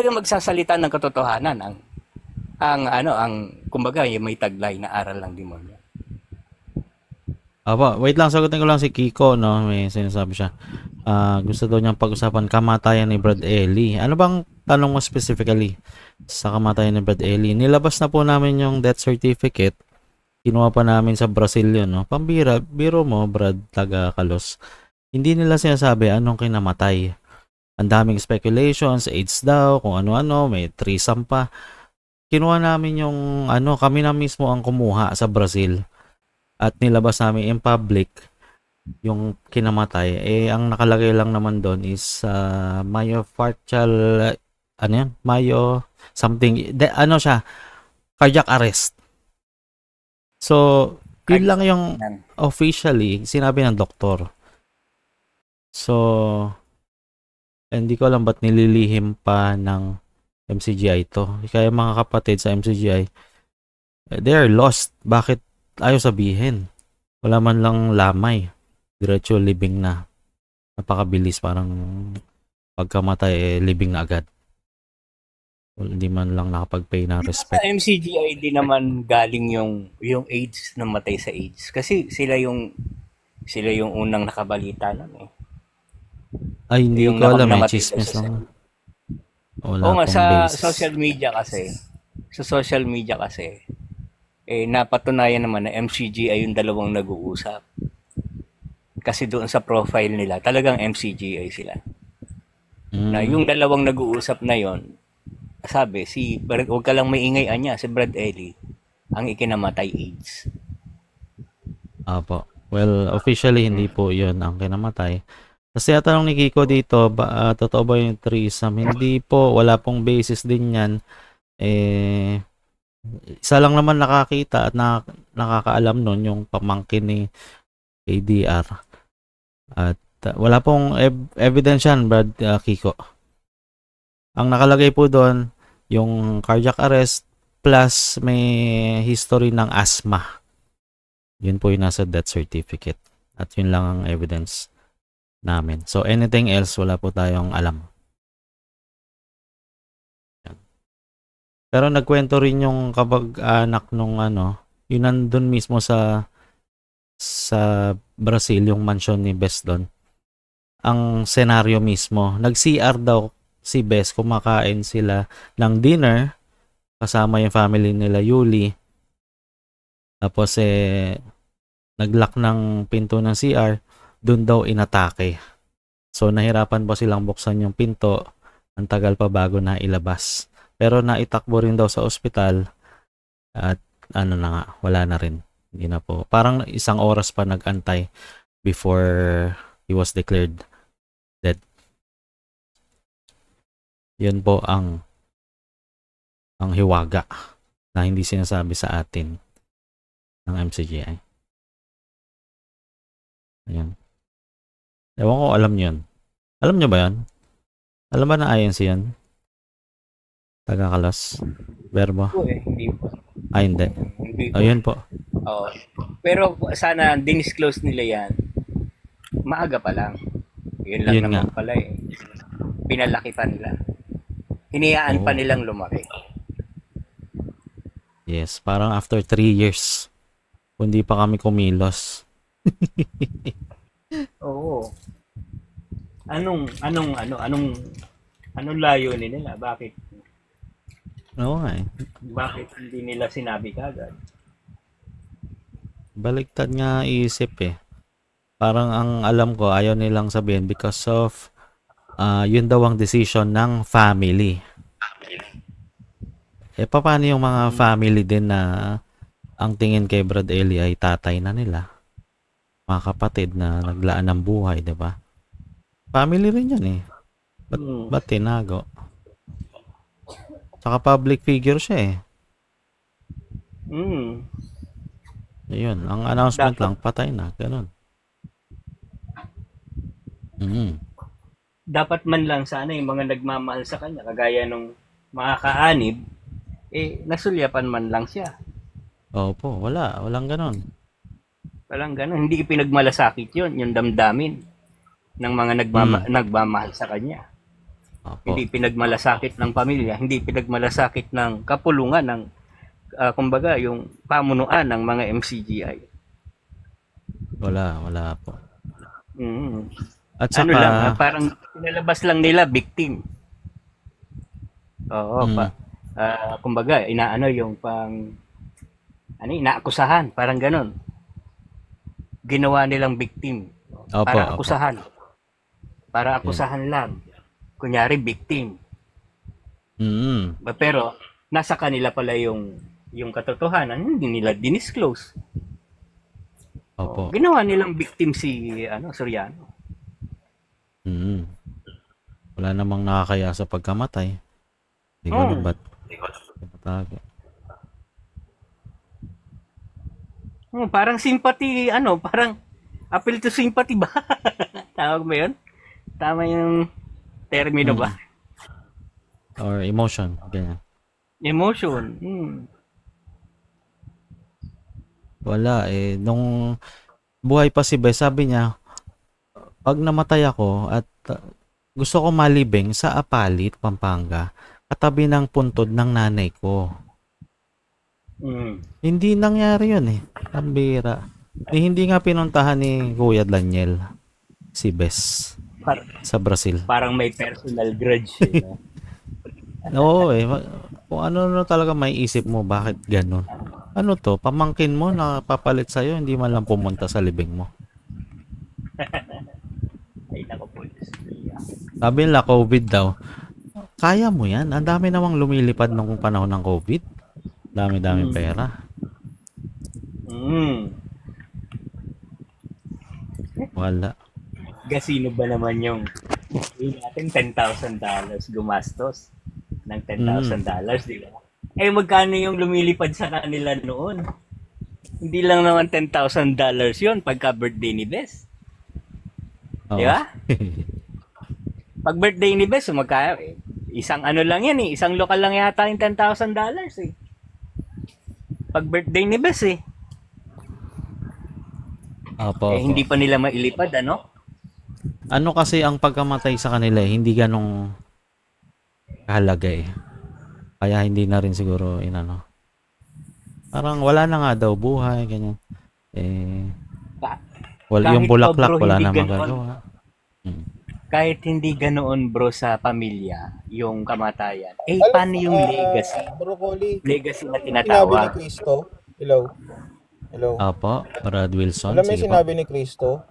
magsasalita ng katotohanan ang kumbaga yung may taglay na aral ng demonyo. Wait lang, sagutin ko lang si Kiko, no? May sinasabi siya. Gusto daw niyang pag-usapan kamatayan ni Brad Eli. Ano bang tanong mo specifically sa kamatayan ni Brad Eli? Nilabas na po namin yung death certificate. Kinuha pa namin sa Brazil yun, no? Pambira, biro mo, Brad, taga Kalos. Hindi nila sinasabi anong kinamatay. Ang daming speculations, AIDS daw, kung ano-ano, may threesome pa. Kinuha namin yung, kami na mismo ang kumuha sa Brazil. At nilabas namin in public yung kinamatay. Ang nakalagay lang naman doon is myocardial, myo something, cardiac arrest. So, yun lang yung officially sinabi ng doktor. So, hindi ko alam ba't nililihim pa ng MCGI to. Kaya mga kapatid sa MCGI, they are lost. Bakit ayaw sabihin? Wala man lang lamay. Diretso libing na. Napakabilis. Parang pagkamatay, libing na agad. Hindi man lang nakapag-pay ng respect. Sa MCGI, di naman galing yung AIDS na matay sa AIDS. Kasi sila yung unang nakabalita nun Ay, hindi ko alam. May chismis lang. Oo nga, sa social media kasi, napatunayan naman na MCGI yung dalawang nag-uusap. Kasi doon sa profile nila, talagang MCGI sila. Na yung dalawang nag-uusap na yon, sabi, huwag ka lang maingay niya, si Brad Ellie, ang ikinamatay AIDS. Apo. Well, officially, hindi po yun ang kinamatay. Kasi tanong ni Kiko dito, totoo ba yung threesome? Hindi po, wala pong basis din yan. Isa lang naman nakakita at nakakaalam nun yung pamangkin ni ADR. At wala pong evidence yan, Brad Kiko. Ang nakalagay po doon, yung cardiac arrest plus may history ng asthma. Yun po yung nasa death certificate. At yun lang ang evidence namin. So, anything else, wala po tayong alam. Yan. Pero nagkwento rin yung kabag-anak nung yun nandun mismo sa Brazil, yung mansion ni Bes doon. Ang senaryo mismo, nag-CR daw si Bes, kumakain sila ng dinner kasama yung family nila Yuli. Tapos nag-lock ng pinto ng CR, doon daw inatake. So nahirapan pa silang buksan yung pinto, ang tagal pa bago na ilabas. Pero naitakbo rin daw sa ospital at na nga, wala na rin. Hindi na po. Parang 1 oras pa nag-antay before he was declared dead. Yun po ang hiwaga na hindi sinasabi sa atin ng MCGI. Ayan. Ewan ko, alam nyo yun. Alam nyo ba yun? Alam ba na INC yun? Taga-Kalos? Verbo? Hindi po. Hindi. Hindi po. Ayun po. Oo. Pero sana dinisclose nila yan. Maaga pa lang. Yun lang Yun naman nga. pala Pinalaki pa nila. Hinayaan pa nilang lumaki. Yes, parang after 3 years. Kundi pa kami kumilos. Oo. Anong layunin nila? Bakit Oo nga eh. hindi nila sinabi kagad? Baliktad nga isip eh. Parang ang alam ko, ayaw nilang sabihin because of yun daw ang decision ng family. Paano yung mga family din na ang tingin kay Brad Ellie ay tatay na nila? Mga kapatid na naglaan ng buhay, di ba? Family rin yan eh. Ba't tinago? Saka public figure siya eh. Ayun, ang announcement lang, patay na. Ganun. Dapat man lang sana yung mga nagmamahal sa kanya, kagaya nung mga kaanib, nasulyapan man lang siya. Opo, walang ganun. Walang ganun. Hindi ipinagmalasakit yun, yung damdamin ng mga nagmamahal sa kanya. Opo. Hindi pinagmalasakit ng pamilya, hindi pinagmalasakit ng kapulungan ng kumbaga yung pamunuan ng mga MCGI. Wala po. At saka parang pinalabas lang nila victim. Oo, kumbaga yung inaakusahan, parang ganun. Ginawa nilang victim. Para akusahan. Para akusahan lang. Kunyari victim. Pero nasa kanila pala yung katotohanan, hindi nila dinisclose. Opo. Ginawa nilang victim si Soriano. Wala namang nakakaya sa pagkamatay. Hindi ko alam ba't matago. Parang sympathy, parang appeal to sympathy ba? Tawag mo yun? Tama yung termino ba? Or emotion, ganyan. Emotion. Wala nung buhay pa si Bes, sabi niya, pag namatay ako at gusto ko malibing sa Apalit, Pampanga, katabi ng puntod ng nanay ko. Hindi nangyari yun eh. Ang bira. Hindi nga pinuntahan ni Kuya Daniel si Bes sa Brazil. Parang may personal grudge. Oo kung ano talaga may isip mo, bakit ganun? Ano to? Pamangkin mo na papalit sa'yo, hindi man lang pumunta sa libing mo. Ay, nako po. Sabi nila, COVID daw. Kaya mo yan. Ang dami namang lumilipad nung panahon ng COVID. Dami-daming pera. Wala. Gasino ba naman yung natin $10,000 gumastos ng $10,000, di ba? Eh, magkano yung lumilipad sa kanila noon? Hindi lang naman $10,000 yun pagka birthday ni Bes. Di ba? Pag birthday ni Bes, isang ano lang yan eh. Isang lokal lang yata yung $10,000 eh. Pag birthday ni Bes eh. Opo, Eh, hindi pa nila mailipad, ano? Ano kasi ang pagkamatay sa kanila eh, hindi ganong kahalaga eh. Kaya hindi na rin siguro inano. Parang wala na nga daw buhay, ganyan. Eh, yung bulaklak, wala na magagawa. Kahit hindi ganoon bro sa pamilya, yung kamatayan. Eh, paano yung legacy? Broccoli. Legacy na Sinabi ni tinatawag. Cristo. Hello. Apo, Brad Wilson. Alam mo yung Sige po. sinabi ni Cristo?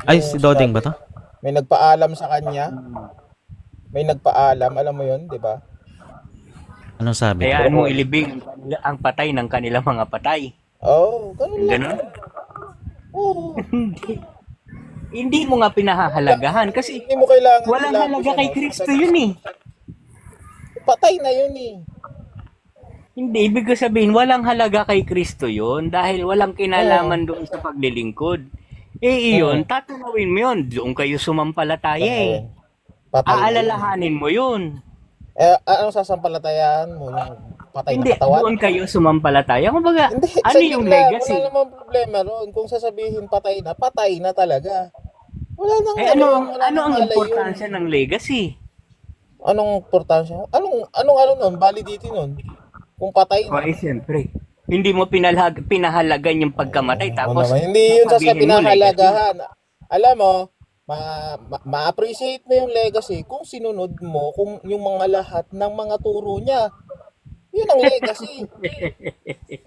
Ay, si Doding ba to? May nagpaalam sa kanya. May nagpaalam, alam mo yun, di ba? Anong sabi? Kaya mo ilibing ang patay ng kanilang mga patay. Oo, ganun lang. Ganon? Oo. Hindi mo nga pinahahalagahan kasi Hindi mo kailangan. walang halaga kay Kristo yun eh. Patay na yun eh. Hindi, ibig ko sabihin, walang halaga kay Kristo yun dahil walang kinalaman doon sa paglilingkod. Eh, iyon, tatanawin mo yun. Doon kayo sumampalataya eh. Patay na yun. Aalalahanin mo yun. Anong sasampalatayahan mo? Yung patay Hindi, na katawan? doon kayo sumampalataya. Kumbaga, Hindi, ano sige yung lang, legacy? Wala namang problema ron. Kung sasabihin patay na talaga. Wala nang Eh, ano wala nang ang alay importansya ng legacy? Anong importansya? Anong nun? Validity nun? Kung patay na. Eh, siyempre. Hindi mo pinahalagan yung pagkamatay tapos Hindi yun sa sabihin mo pinahalagahan. Alam mo, ma-appreciate mo yung legacy kung sinunod mo kung yung mga lahat ng mga turo niya. Yun ang legacy.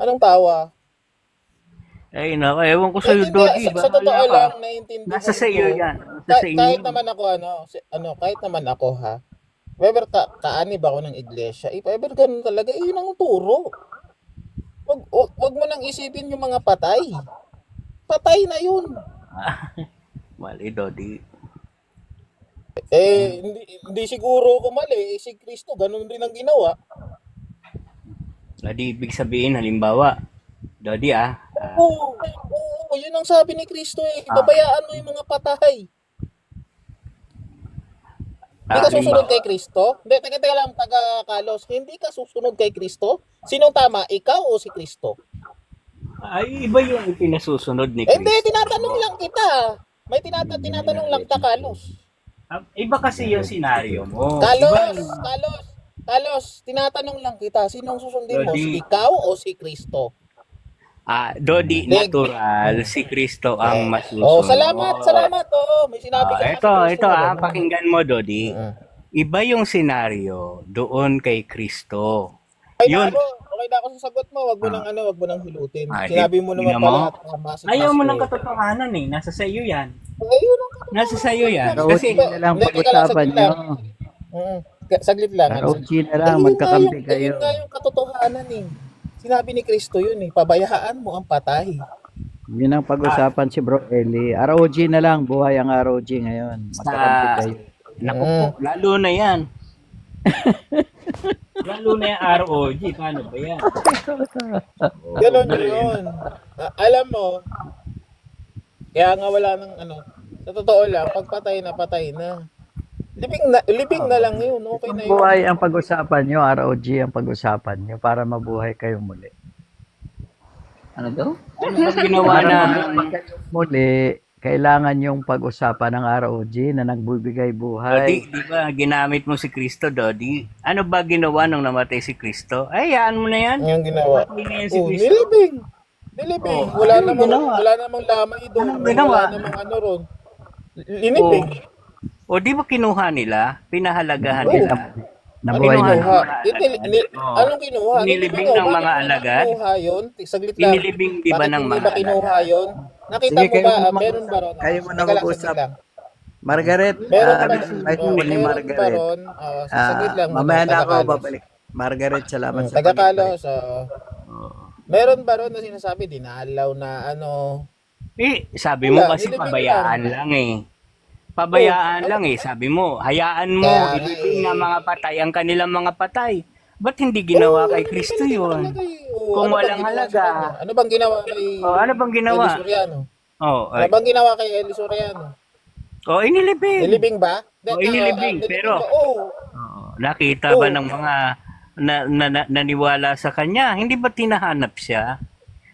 Anong tawa? Ay, nako, ewan ko sa'yo, Dodi. Sa totoo lang, naiintindihan Nasa sa iyo yan. Nasa sa inyo. Kahit naman ako, kahit naman ako, ha, if ever kaanib ako ng iglesia, if ever ganun talaga, yun ang turo. Wag mo nang isipin yung mga patay. Patay na yun. Mali, Dodi. Hindi siguro ako mali. Si Kristo, ganun rin ang ginawa. Dodi, ibig sabihin, halimbawa, Dodi Oo, yun ang sabi ni Kristo eh. Babayaan mo yung mga patay. Hindi ka susunod kay Kristo? Hindi, teka lang, taga-Kalos. Hindi ka susunod kay Kristo? Sinong tama, ikaw o si Kristo? Ay, iba yung pinasusunod ni Kristo. Hindi, tinatanong lang kita. May tinatanong lang kita, Kalos. Iba kasi yung senaryo mo. Kalos, tinatanong lang kita. Sinong susundin mo? Dodi. Ikaw o si Kristo? Dodi, natural, si Kristo ang masusunod. Salamat. May sinabi ka. Ito, pakinggan mo, Dodi. Iba yung senaryo doon kay Kristo. Yun. Okay na ako sa sagot mo. Wag mo nang hilutin. Sinabi mo naman pala. Ayaw mo ng katotohanan eh. Nasa sa iyo yan. Ayun ang Nasa sa iyo yan. Kasi na lang pag-usapan nyo. Saglit lang. ROG na lang, magkakampi kayo. Ayun nga yung katotohanan eh. Sinabi ni Kristo yun eh. Pabayaan mo ang patay. Yun ang pag-usapan si Bro Eli. ROG na lang, buhay ang ROG ngayon. Magkakampi kayo. Naku po, lalo na yan. Lalo na yung ROG. Paano ba yan? Ganon yun. Alam mo, kaya nga wala nang sa totoo lang, pag patay na. Libing na lang yun. Okay na yun. Buhay ang pag-usapan nyo, ROG ang pag-usapan nyo para mabuhay kayo muli. Ano daw? Ano ba ginawa na? Muli, kailangan yung pag-usapan ng ROG na nagbibigay buhay. Dodi, di ba ginamit mo si Kristo, Dodi? Ano ba ginawa nung namatay si Kristo? Ay, yaan mo na yan. Yung ginawa. Namatay na yan si Kristo. Nilibing. Wala namang lamay doon. Ginawa? Wala namang ron. Linibing. O di ba kinuha nila? Pinahalagahan nila? Ano Nabuhay Kinuha na. ng kinuha? mga Anong Oo. kinuha? Inilibing Nilibing, ng bakit mga mo naman alagad? kinuha yun? Saglit lang. Inilibing di ba Bakit ng hindi mga ba kinuha alagad? yun? Nakita Sige, mo kayo ba, muna meron ba mag-usap. ron? Kayo muna Teka lang, saglit mag-usap. lang. Margaret, Meron ba, Vice Queen ni meron ba Margaret. ron? Saglit lang muna, Mamaya na ako taga-Carlos. babalik. Margaret, salamat sa Taga-Carlos, Oo. meron ba ron na sinasabi, dinalaw na ano? Sabi mo Wala, kasi nilibing pabayaan lang eh. Pabayaan lang eh. Sabi mo, hayaan mo Kaya nga ilibing eh. ng mga patay ang kanilang mga patay. Ba't hindi ginawa kay Kristo yun? Kung Ano bang walang ginawa halaga. sa kanya? Ano bang ginawa kay Ano bang ginawa? Eli Soriano? Oh, Ano bang ginawa kay Eli Soriano? inilibing. Nilibing ba? Inilibing, pero Oo. nakita ba Oo. ng mga naniwala sa kanya? Hindi ba tinahanap siya?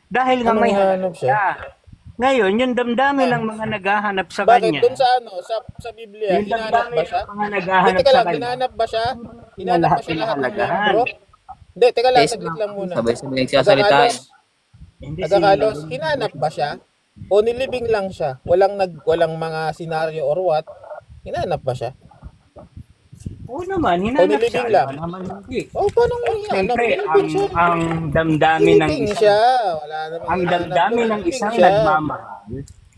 Dahil nga Anong may hinahanap siya? halaga. Ngayon, yung damdamin ng mga naghahanap sa Bakit? kanya. Doon sa sa Biblia, Yung hinahanap damdamin ba siya? ng mga naghahanap Teka sa lang, kanya. hinahanap ba siya? Na Hinahanap ba lahat siya lahat ng pinahalagahan. membro? Hindi, teka lang, Yes, saglit lang muna. sabay-sabay nagsasalita. Taga-Carlos, Hindi Taga-Carlos, hinanap ba siya? O nilibing lang siya? Walang mga senaryo or what? Hinanap ba siya? Oo naman, hinanap nilibing siya. lang. Wala naman hindi. O paano nga hinanap? Siyempre, Nilibing siya. ang damdamin ng Nilibing isang siya. Wala namang ang hinanap damdamin doon. ng Nilibing isang siya. nagmamahal,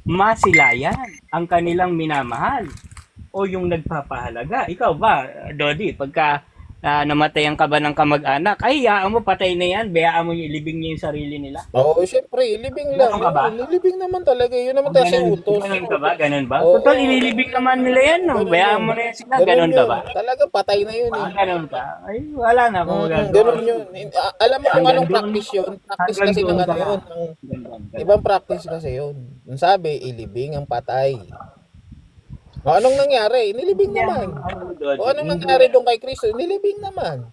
masilayan ang kanilang minamahal o yung nagpapahalaga. Ikaw ba, Dodi, pagka namatayan ka ba ng kamag-anak, ay, hayaan mo, patay na yan, bayaan mo yung ilibing niya yung sarili nila? Oo, siyempre, ilibing lang. Ganun ka ba? Nilibing naman talaga. Yun naman talaga siya utos. Ganun ka ba? Ganun ba? Oo. Total, ililibing naman nila yan, no? Ganun Bayaan yun. mo na yan sila, ganun ka yun. ba? Talagang patay na yun eh. Ganun ka? Ay, wala na akong magagawa. Ganun yun. Alam mo kung Hanggang anong doon. practice yun? Practice Hanggang kasi ng doon ano ka yun. lang. Ganun. Ibang practice kasi yun. Yung sabi, ilibing ang patay. O anong nangyari? Nilibing naman. O anong nangyari doon kay Kristo? Nilibing naman.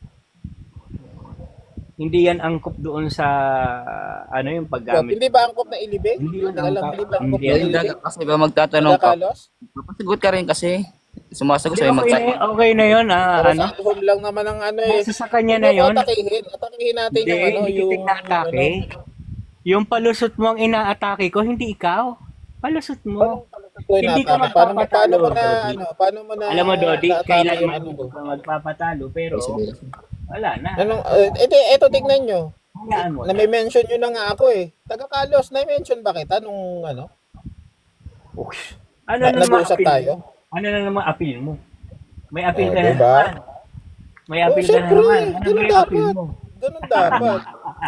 Hindi yan angkop doon sa ano yung paggamit. Hindi ba angkop na ilibing? Hindi yun Teka lang, angkop. hindi ba angkop Hindi na yan. ilibing? Kasi ba magtatanong ka, Taga-Carlos? papasagot ka rin kasi. Sumasagot Hindi, sa'yo okay na magtatanong. yun, okay na yun. Pero Ano? sa home lang naman ang ano eh. Nasa sa kanya na yun. Atakihin natin Hindi, yung ano, hindi kita inaatake. Yung palusot mo ang inaatake ko, hindi ikaw. Palusot mo. Hindi ka paano mo magpapatalo, na Dodi. ano, paano mo na Alam mo, Dodi, naatake kailan yung man ano hindi ko? ka magpapatalo, pero wala na. Anong ito tignan nyo. Hayaan mo. Na may mention nyo na nga ako eh. Taga Carlos, na mention ba kita nung ano? Ano na naman Nag-uusap appeal tayo? mo? Ano na naman appeal mo? May appeal Oh, ka na diba? naman. May appeal ka na syempre, naman. Ano ganun ba yung appeal dapat. mo? Ganun dapat.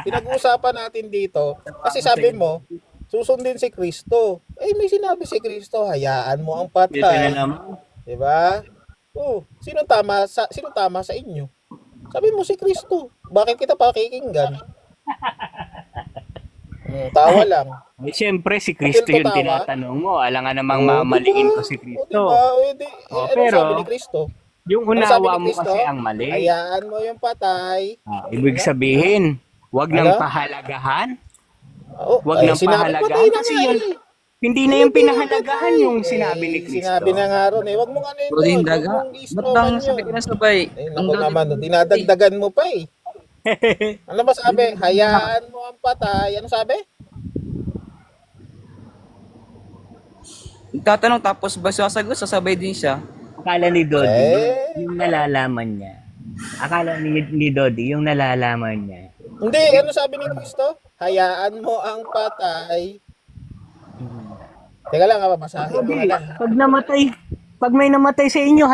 Pinag-uusapan natin dito. Kasi sabi mo, susundin si Kristo. Eh, may sinabi si Kristo, hayaan mo ang Dito na patay. naman. Diba? Oh, sino tama sa inyo? Sabi mo si Kristo. Bakit kita pakikinggan? Tawa lang. Eh, siyempre, si Kristo Appeal ko yung tawa? tinatanong mo. Alam nga namang Oh, mamaliin diba? ko si Oh, Kristo. diba? Oh, Oh, ano pero, sabi ni Kristo? Yung Ano sabi unawa ni mo Kristo? kasi ang mali. Hayaan mo yung patay. Ibig sabihin, wag nang Ano? pahalagahan. Oh, Wag ay, nang sinabi, pahalagahan patay na kasi nga yun, eh. hindi na yung pinahalagahan yung sinabi ni Kristo. Sinabi na nga ron eh. Wag mo nga na yun. Bro, din Wag daga. mong Ba't i-strawman bang yun. sabi ko na sabay? Ay, naku naman. Dinadagdagan mo pa eh. Ano ba sabi? Hayaan mo ang patay. Ano sabi? Tatanong tapos ba sasagot, sasabay din siya. Akala ni Dodi, Eh. yung nalalaman niya. Akala ni Dodi, yung nalalaman niya. Hindi. Ano sabi ni Kristo? Hayaan mo ang patay. Teka lang, babasahin ko na lang. Pag may namatay sa inyo,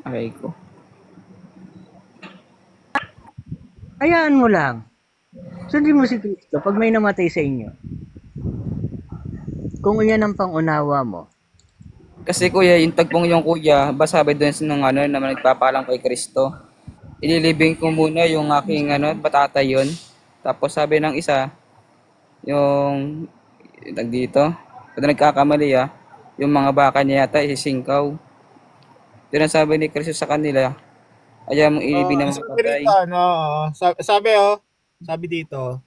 Aray ko. hayaan mo lang. Sundin mo si Kristo pag may namatay sa inyo. Kung yan ang pangunawa mo. Kasi kuya, yung tagpong yung kuya, basabi doon sa nung ano, naman nagpapalang kay Kristo. Ililibing ko muna yung aking ano, batata yun. Tapos sabi ng isa, yung dito, pag nagkakamali yung mga baka niya yata isisingkaw. Yun ang sabi ni Kristo sa kanila, ayaw mong ilibing ng mga patay. Sabi dito,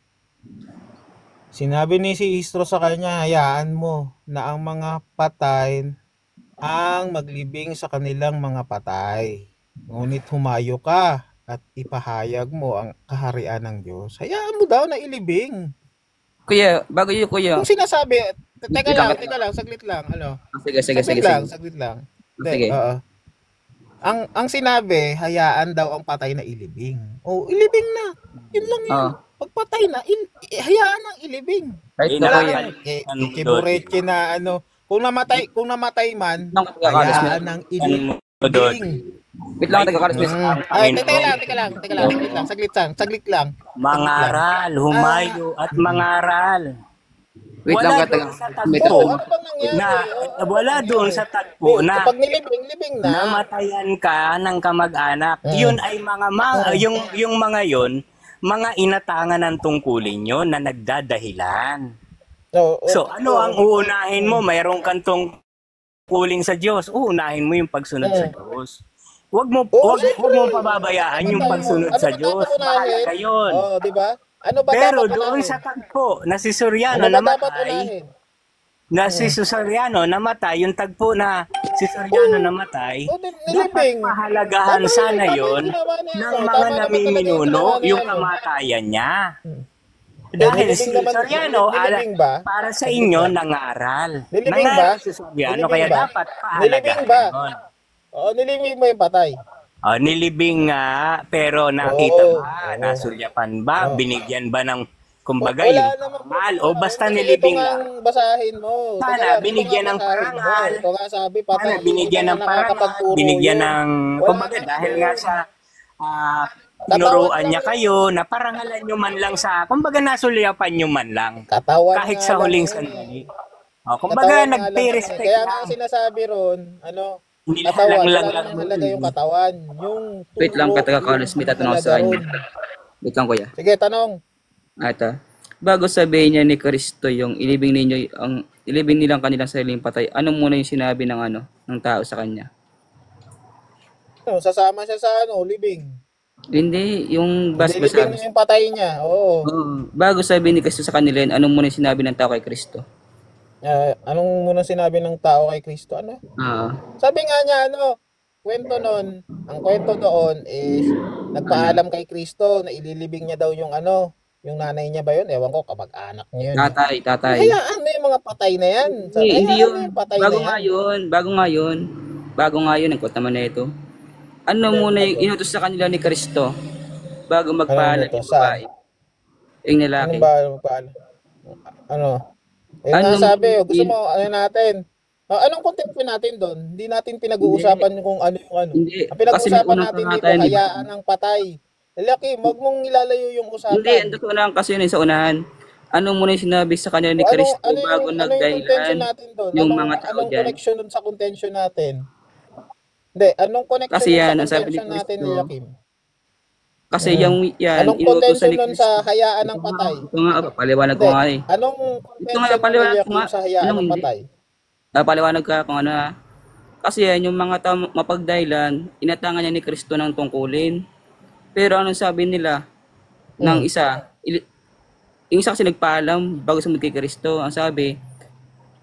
sinabi ni si Istro sa kanya, hayaan mo na ang mga patay ang maglibing sa kanilang mga patay. Ngunit humayo ka at ipahayag mo ang kaharian ng Diyos. Hayaan mo daw na ilibing. Kuya, bago yun kuya. Kung sinasabi, teka lang, saglit lang. Ano? Sige. Saglit lang. Hindi, Sige. oo. Ang sinabi, hayaan daw ang patay na ilibing. Oh, ilibing na. Yun lang yun. Ah. Pag patay na, hayaan ang ilibing. Right na na Wala kuya. nang Ano mo kibureche na ano. Kung namatay man, Lang tagakalis mo. hayaan ang Ano mo doon? ilibing. Wait lang tagakalis mo. Ay, teka lang. Saglit lang. Mangaral, humayo at mangaral. Wait lang Wala taga. doon sa May tagpo Oo, ano bang nangyari? na wala doon sa tagpo na Kapag nilibing na, namatayan ka ng kamag-anak. Yun ay yung mga yun, mga inatangan ng tungkulin yun na nagdadahilan. So, ano ang uunahin mo? Mayroon kang tungkulin sa Diyos. Uunahin mo yung pagsunod sa Diyos. Huwag mo pababayaan yung pagsunod sa Diyos. Mahalaga yun. Oh, di ba? Ano ba Pero dapat doon unahin? sa tagpo na si Soriano Ano ba dapat namatay, unahin? yung tagpo na si Soriano namatay, Oh, dapat nilibing. pahalagahan sana yon ng mga namiminuno yung kamatayan. kamatayan niya. Dahil si Soriano, nilibing ba? para sa inyo, nangaral. Nilibing Nangaral ba? si Soriano, Nilibing kaya ba? dapat Nilibing pahalagahan ba? yun. Oo, nilibing mo yung patay. Nilibing nga, pero nakita Oo. ba, nasulyapan ba, Oo. binigyan ba ng, kumbaga, Wala yung namang parangal, o basta Hindi, nilibing ito lang. nga ang basahin mo. Sana, Teka lang, ito binigyan nga ng basahin mo. parangal. Ito nga sabi, patay. Sana binigyan ng parangal, binigyan ng, Wala kumbaga, na dahil yun. nga sa tinuruan niya kayo, na parangalan nyo man lang sa, kumbaga, nasulyapan nyo man lang. Katawan Kahit nga sa lang huling yun eh. sandali. Katawan Kumbaga, nga lang nag-pay yun eh. respect Kaya nga lang. sinasabi ron, Hindi katawan, lang wala namang halaga yung katawan. Yung Wait lang turo, katagakalis. May yung tatanong halaga sa kanya. ron. Wait lang kuya. Sige, tanong. Ito. Bago sabihin niya ni Kristo yung ilibing nilang kanilang sariling patay, ano muna yung sinabi ng tao sa kanya? Sasama siya sa libing. Hindi, yung Dilibing basbasabi. niya yung patay niya. Oo. Bago sabihin ni Kristo sa kanila yun, ano muna yung sinabi ng tao kay Kristo? Anong muna sinabi ng tao kay Kristo? Sabi nga niya, kwento nun, ang kwento doon is, nagpaalam kay Kristo na ililibing niya daw yung yung nanay niya ba yun? Ewan ko, kapag-anak niya yun. Tatay. Hayaan mo yung mga patay na yan. Hindi Hayaan mo yun. yung patay Bago na nga yan. yun. Ang kwento naman na ito. Ano muna yung inutos sa kanila ni Kristo bago magpaalam Ano yung to? babae? Yung lalaki. Ano ba magpaalam? Nga Anong- sabi, gusto mo, natin? Anong content natin doon? Hindi natin pinag-uusapan kung ano yung ano. Hindi. Ang Kasi pinag-uusapan may unang natin dito, pangatay, di ba? hayaan ang patay. Laki, wag mong ilalayo yung usapan. Hindi, ando ko lang kasi yun sa unahan. Ano muna yung sinabi sa kanila ni Kristo bago yung contention nagdahilan natin doon? yung mga tao Anong dyan? connection doon sa contention natin? Hindi, anong connection Kasi dun yan, sa ang sabi ni contention natin ni Kristo, Joaquim? Kasi yan, Anong inuutosan contention ni doon Kristo. sa hayaan ng patay? Ito nga, paliwanag ko Hindi, nga eh. anong Ito contention nga, ni paliwanag ko Joaquim nga. sa hayaan Anong ng hindi? patay? Paliwanag ka kung ano. Kasi yan, yung mga tao mapagdahilan, inatangan niya ni Kristo ng tungkulin. Pero anong sabi nila ng isa? Yung isa kasi nagpaalam bago sumunod kay Kristo. Ang sabi,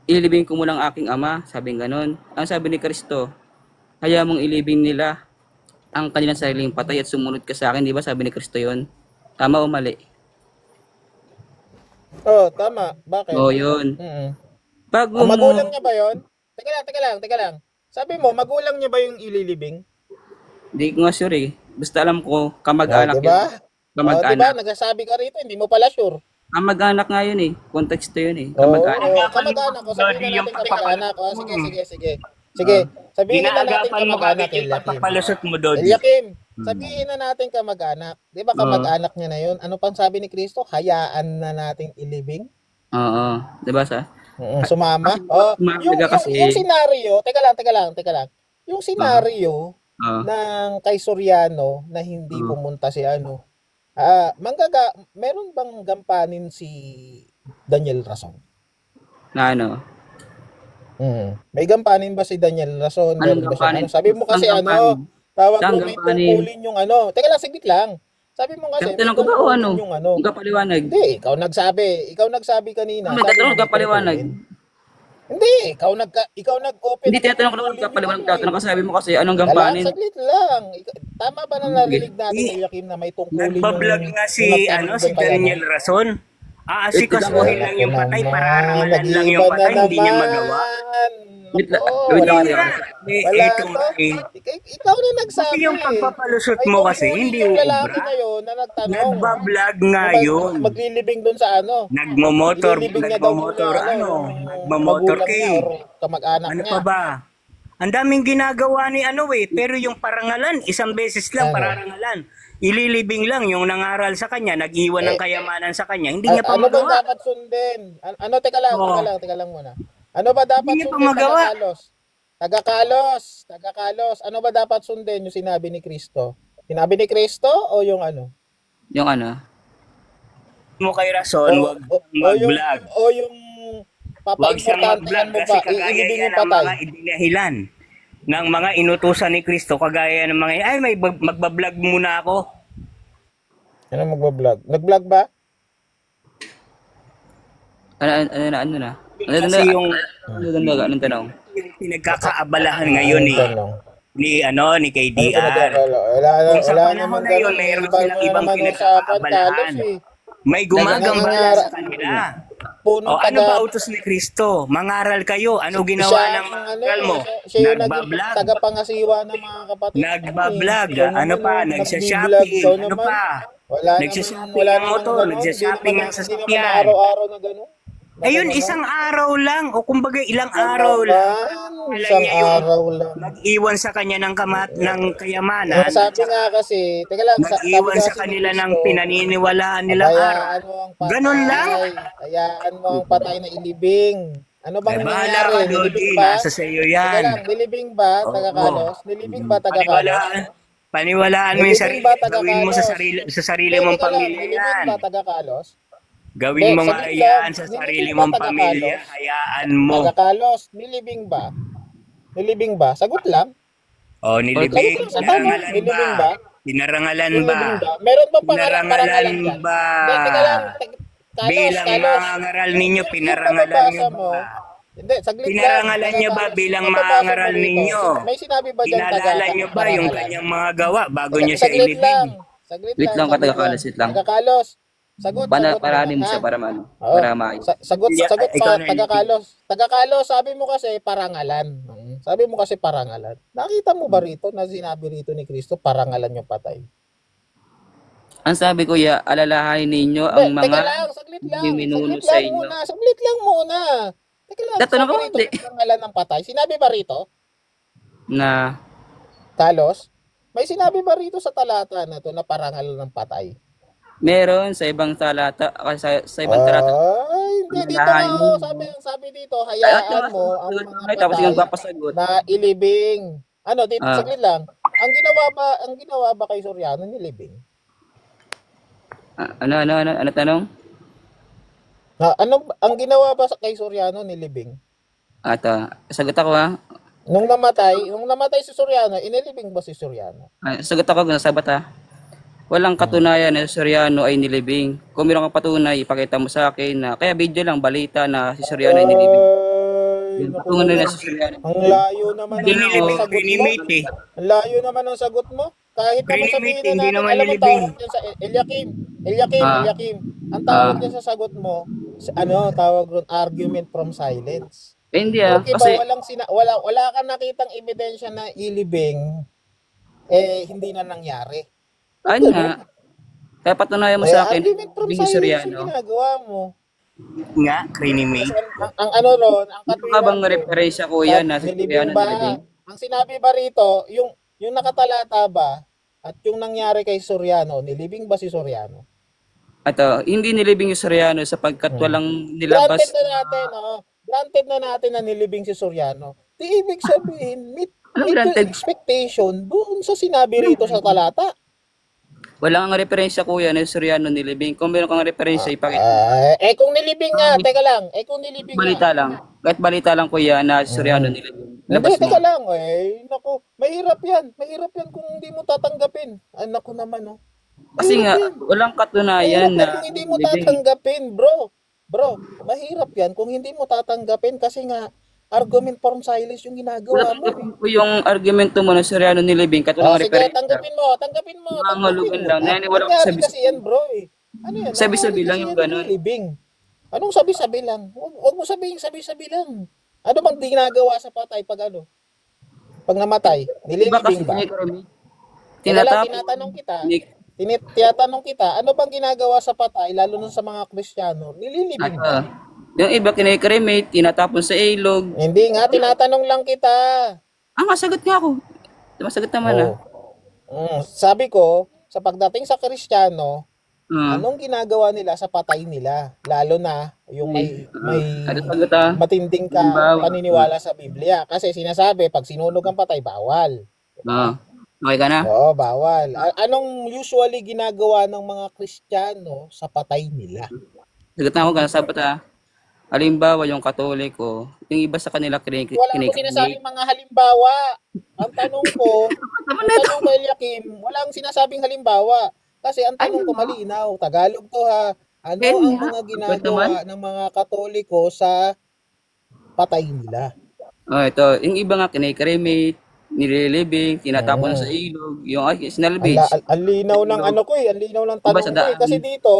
ililibing ko muna ang aking ama. Sabi ganon. Ang sabi ni Kristo, hayaan mong ilibing nila ang kanilang sariling patay at sumunod ka sa akin. Di ba sabi ni Kristo yon? Tama o mali? Tama. Bakit? Yun. Mm-mm. Bago mo... Magulang niya ba yon? Teka lang. Sabi mo, magulang niya ba yung ililibing? Hindi ko nga sure eh. Basta alam ko, kamag-anak diba? yun. Kamag-anak. Nagsasabi ka rito, hindi mo pala sure. Kamag-anak nga yun eh. Konteksto yun eh. Kamag-anak. Kamag-anak. Sabihin na natin kamag-anak. Sige. Sabihin na natin Inaagapan mo kamag-anak, kagad yung Eliakim. pagpapalusot mo, Dodi. Eliakim, sabihin na natin kamag-anak. Di ba kamag-anak niya na yun? Ano pang sabi ni Kristo? Hayaan na nating ilibing? Oo. Diba sa? Sumama? Yung senaryo, teka lang. Yung senaryo ng kay Soriano na hindi pumunta si meron bang gampanin si Daniel Rason? Na ano? May gampanin ba si Daniel Rason? Anong Meron ba siya? gampanin? Sabi mo kasi Anong gampanin? tawag Saan mo may gampanin? tungkulin yung Teka lang, saglit lang. Sabi mo kasi Tanong ko ba o ano? yung Yung kapaliwanag. Hindi, ikaw nagsabi kanina. May Sabi tatanong mo, ko kapaliwanag. Hindi, ikaw nag-open. Hindi tinatanong ko lang kung kapaliwanag. Tatanong ko sabi mo kasi anong Gampanin. gampanin. Saglit lang. Tama ba na narinig natin kay Joaquim na may tungkulin Nagbablog nga si Daniel Rason. Aasikasuhin lang yung patay, pararangalan lang yung patay, hindi niya magawa. Wait lang. Nako, Wait lang. wala Wala. wala Ito to. nga eh. Ikaw na Kasi nagsabi yung eh. pagpapalusot May mo kasi, huli hindi yung lalaki uubra. na yun na nagtanong. Nagbablog nga Na yun. maglilibing doon sa ano. Ililibing niya daw muna Nagmamotor magulang niya kay. or kamag-anak Ano niya. pa ba? Ang daming ginagawa ni ano eh, pero yung parangalan, isang beses lang Ano? parangalan. Ililibing lang yung nangaral sa kanya, nag-iwan ng kayamanan sa kanya, hindi niya pa Ano ba magawa. dapat sundin? Ano, teka lang, Oo. teka lang muna. Ano ba dapat Hindi niya pa sundin, magawa. Taga-Kalos. Ano ba dapat sundin yung sinabi ni Kristo? Sinabi ni Kristo o yung ano? Yung ano? Mo kay Rason, wag mag-vlog. O yung Wag siyang mag-vlog papaimportantehan mo kasi ba? kagaya Iilibing yan yung ang patay. mga idinahilan ng mga inutusan ni Kristo, kagaya ng mga, ay may magbablog muna ako. Ano magbablog? Nag-vlog ba? Ano na? Kasi yung Anong tanong? pinagkakaabalahan ngayon ni kay DR. Wala Kung sa naman panahon na ganun. yun, mayroon Iba silang ibang naman usapan, pinagkakaabalahan. Kalos eh. May gumagambala sa kanila. Punong O ano ba utos ni Kristo? Mangaral kayo. Ano ginawa ng mangaral mo? Siya yung Nagbablog. tagapangasiwa ng mga kapatid. Nagbablog. Ikaw Ano naman, pa? nag-vlog. Nagsha-shopping. Ikaw Ano naman. pa? Wala Nagsha-shopping naman ang motor. ganun. Nagsha-shopping ang Hindi sasakyan. naman araw-araw na gano'n. Ayun, isang araw lang. O kumbaga ilang araw lang. Isang araw lang. Nag-iwan sa kanya ng kayamanan. Sabi nga kasi, teka lang, Nag-iwan sa kanila ng pinaniniwalaan nilang araw. hayaan mo ang patay. Ganun lang? Hayaan mo ang patay na ilibing. Ano bang Ay, bahala nangyari? ka, Nilibing Lodi. ba? Nasa sa'yo Teka yan. lang, nilibing ba, taga-Kalos? Nilibing ba, taga-Kalos? Paniwalaan mo yung Nilibing sarili. ba, Gawin mo sa taga-Kalos? sarili mong Teka lang, pamilya nilibing yan. ba, taga-Kalos? Gawin mo nga saglit yan lang. sa Nilibing sarili ba, mong taga-Kalos? pamilya. Hayaan mo. Taga-Kalos, nilibing ba? Nilibing ba? Sagot lang. O, nilibing. Sagot lang sa tanong, Pinarangalan nilibing ba? ba? Pinarangalan ba? Nilibing ba? Meron ba parangalan Pinarangalan dyan? ba? Hindi, teka lang. Bilang mga ngaral ninyo, pinarangalan nyo ba? Hindi, saglit lang. Pinarangalan niyo ba bilang mga ngaral ninyo? May sinabi ba dyan Pinalala nyo ba yung kanyang mga gawa bago nyo siya Saglit lang. ilibing? Wait lang, taga-Kalos, wait lang. Taga-Kalos. Sagot. Paranin mo ha? siya para maano. Oo. Para maayos. Sagot Ikaw pa, na, taga-Kalos. Taga-Kalos, sabi mo kasi parangalan. Sabi mo kasi parangalan. Nakita mo ba rito na sinabi rito ni Kristo, parangalan yung patay? Ang sabi ko, alalahanin ninyo ang mga Teka lang, saglit lang. minuno Saglit sa lang inyo. muna. Saglit lang muna. Teka lang, Tatanong sabi ko, rito, hindi. parangalan ng patay. Sinabi ba rito? na Kalos? May sinabi ba rito sa talata na to na parangalan ng patay? meron sa ibang talata, sa ibang talata. Ay, hindi dito nga. Oh, sabi dito, hayaan mo ang mga Tapos yung patay papasagot. na ilibing. Ano, dito, Ah. saglit lang. Ang ginawa ba kay Soriano nilibing? Ano tanong? Ang ginawa ba kay Soriano nilibing? At sagot ako ha. Nung namatay si Soriano, inilibing ba si Soriano? Sagot ako nasabat ha. Walang katunayan na si Soriano ay nilibing. Kung meron kang patunay, ipakita mo sa akin na kaya video lang balita na si Soriano ay nilibing. Ay, Yung naku, patunay na si Soriano. ang layo naman ng Nilibing, sagot mo. grinimate eh. Ang layo naman ng sagot mo. Kahit naman Grinimate, sabihin na hindi natin, naman alam mo nilibing. tawag niya sa Eliakim. Ah. Ang tawag niya sa sagot mo, tawag ron, argument from silence. Hindi Okay kasi ba wala kang nakitang ebidensya na ilibing hindi na nangyari. ano nga. Kaya patunayan mo sa akin, Argument from ilibing si silence Soriano. yung ginagawa mo. Nga, grinimate. Ang ano ron, ang Ito ka bang referensya kuya na si Soriano nilibing ba? nilibing? Ang sinabi ba rito, yung nakatalata ba at yung nangyari kay Soriano, nilibing ba si Soriano? Hindi nilibing yung Soriano sapagkat walang nilabas. Granted na natin na nilibing si Soriano. Di ibig sabihin, meet your Granted. expectation doon sa sinabi rito sa talata. Wala kang referensya kuya na si Soriano nilibing. Kung meron kang referensya, ipakita. Kung nilibing nga, teka lang, kung nilibing Balita nga. lang. Kahit balita lang kuya na si Soriano nilibing. Hindi, Labas mo. teka lang, naku, mahirap yan kung hindi mo tatanggapin. Ay, naku naman, Kasi nga, Mahirap yan. walang katunayan Mahirap yan na kung hindi mo nilibing. tatanggapin, bro. Bro, mahirap yan kung hindi mo tatanggapin kasi nga, argument from silence yung ginagawa mo. Tanggapin ko yung argumento mo na si Soriano nilibing. Kahit walang Sige, referensya. tanggapin mo. Nangangalugan lang. Naniniwala ko Nangyari sabi- kasi yan, bro, Ano yan? Sabi-sabi nangyari lang kasi yung yan, ganun. Libing. Anong sabi-sabi lang? Huwag mo sabihin sabi-sabi lang. Ano bang ginagawa sa patay pag ano? Pag namatay, Iba kasi nililibing ba? kinikremate. Teka lang, Tinatapon. tinatanong kita. Kinik- Tinatanong kita, ano bang ginagawa sa patay, lalo na sa mga Kristiyano? Nililibing ba? Yung iba kinikremate, tinatapon sa ilog. Hindi nga, tinatanong lang kita. Masagot nga ako. Masagot naman Sabi ko, sa pagdating sa Kristiyano, Ah. anong ginagawa nila sa patay nila? Lalo na yung may Ano sagot matinding ka Halimbawa. paniniwala sa Biblia. Kasi sinasabi, pag sinunog ang patay, bawal. Okay ka na? Oo, bawal. Anong usually ginagawa ng mga Kristiyano sa patay nila? Sagot na ako ka sabat Halimbawa, yung Katoliko, yung iba sa kanila Wala akong sinasabing mga halimbawa. Ang tanong ko, kay Eliakim, wala akong sinasabing halimbawa. Kasi ang tanong ko malinaw, Tagalog to ha. Ano ang mga ginagawa ng mga Katoliko sa patay nila? Ito, yung iba nga kinikremate, nililibing, tinatapon sa ilog, yung sinalvage. Ang linaw ng ano ko ang linaw ng tanong ko kasi dito,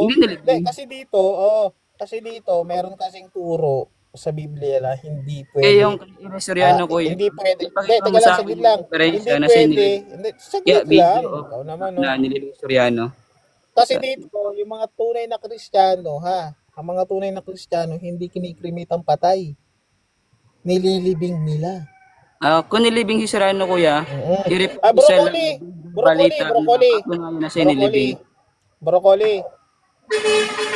kasi dito meron kasing turo sa Biblia na hindi pwede. Yung Soriano ko hindi pwede. Teka lang, saglit lang. Hindi pwede. Saglit lang. Ikaw naman, no? Na nililibing Soriano. Kasi dito, yung mga tunay na Kristiyano, ang mga tunay na Kristiyano, hindi kinikremate ang patay. Nililibing nila. Kung nilibing si Soriano, kuya, Broccoli.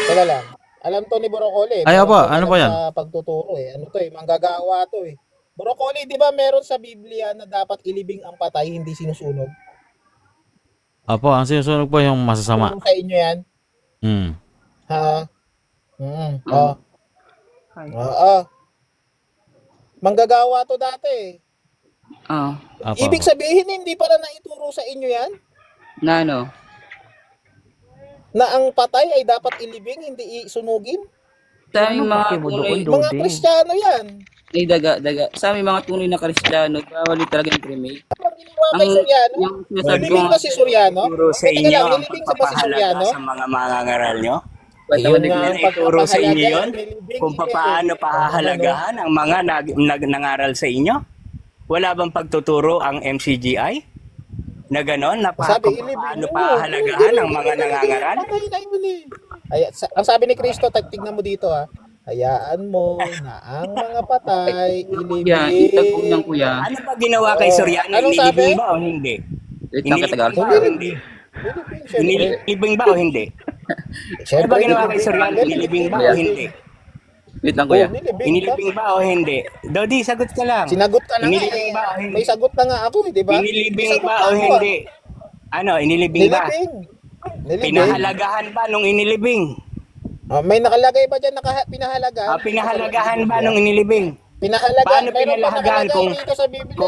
Teka lang. Alam to ni Broccoli. Ay, opo. Ano po yan? Sa pagtuturo Ano to manggagawa to Broccoli, di ba meron sa Biblia na dapat ilibing ang patay, hindi sinusunog? Opo, ang sinusunog po yung masasama. Sa inyo yan? Ha? Manggagawa to dati. Ibig sabihin, hindi pala naituro sa inyo yan? Na ano? Na ang patay ay dapat ilibing, hindi isunugin? Sa aming mga Kristiyano yan. Ay, daga. Sa aming mga tunay na Kristiyano, bawal talaga yung cremate. Ang ginawa kay Soriano? Nilibing ba si Soriano? Turo sa inyo ang pagpapahalaga sa mga mangangaral nyo? Iyon nga ang pagturo sa inyo yun? Kung paano pahahalagahan ang mga nangaral sa inyo? Wala bang pagtuturo ang MCGI? Na gano'n, na paano pahalagahan ang mga nangangaral? Ang sabi ni Kristo, tignan mo dito hayaan mo na ang mga patay ilibing. Ano ba ginawa kay Soriano? Inilibing ba o hindi? Inilibing ba o hindi? Ano ba ginawa kay Soriano? Inilibing ba o hindi? Wait lang, kuya. Inilibing ba o hindi? Dodi, sagot ka lang. Sinagot ka na inilibing ba o hindi? May sagot na nga ako, di ba? Inilibing ba o hindi? Ano, inilibing ba? Pinahalagahan ba nung inilibing? May nakalagay ba dyan pinahalagahan? Pinahalagahan ba nung inilibing? Paano pinahalagahan kung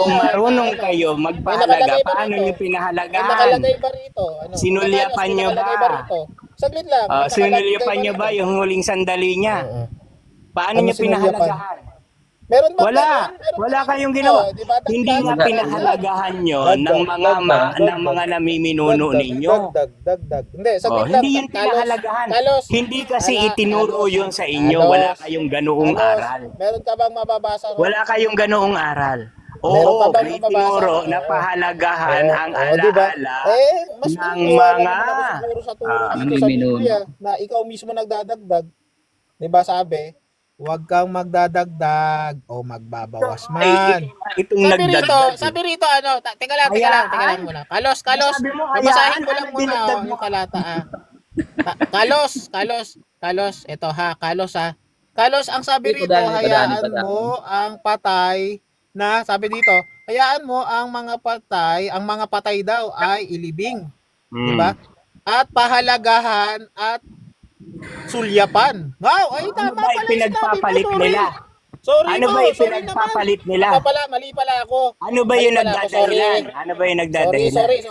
marunong kayo magpahalaga? Paano nyo pinahalagahan? Nakalagay ba rito? Sinulyapan nyo ba? Saglit lang. Sinulyapan nyo ba yung huling sandali niya? Paano nyo pinahalagahan? Meron ba? Wala kayong ginawa. Hindi nga pinahalagahan nyo ng mga namiminuno ninyo. Dagdag. Hindi, saglit lang. Hindi yun pinahalagahan. Hindi kasi itinuro yun sa inyo. Wala kayong ganoong aral. Meron ka bang mababasa? Wala kayong ganoong aral. Oo, itinuro na pahalagahan ang alaala ng mga namiminuno. Na ikaw mismo nagdadagdag. Diba sabi? Huwag kang magdadagdag o magbabawas man. Sabi rito, teka lang muna. Kalos. Babasahin ko lang muna yung talata. Kalos, ito Kalos Kalos, ang sabi rito, hayaan mo ang patay na, sabi dito, hayaan mo ang mga patay daw ay ilibing. Diba? At pahalagahan at sulyapan. Wow, ay tama pala. Pinagpapalit nila? Sorry, ano ba yung pinagpapalit nila? Mali pala ako. Ano ba yung nagdadahilan? Sorry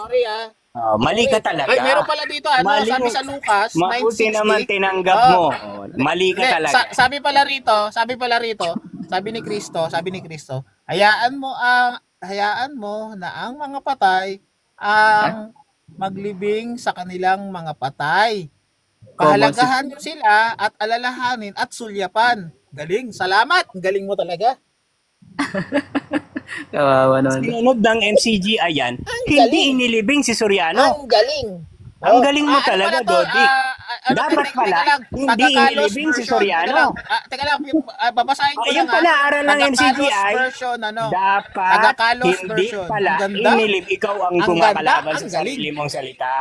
mali ka talaga. Ay, meron pala dito, sabi sa Lucas 9:60. Mabuti naman tinanggap mo. Mali ka talaga. Sabi pala rito, sabi ni Kristo, hayaan mo na ang mga patay ang maglibing sa kanilang mga patay. Pahalagahan nyo sila at alalahanin at sulyapan. Galing. Salamat. Galing mo talaga. Kawawa naman. Sinunod ng MCGI yan, hindi galing. inilibing si Soriano. Ang galing. Ang galing mo ano talaga, pala to? Dodi. Dapat pala, hindi Taga-Carlos inilibing si version. Soriano. Teka lang, babasahin ko Ayun lang. pala, aral ng Taga-Carlos MCGI. version, ano? Dapat Taga-Carlos hindi version. pala Ang ganda. inilib. Ikaw ang Ang kumakalaban ganda, sa ang galing. sarili mong salita.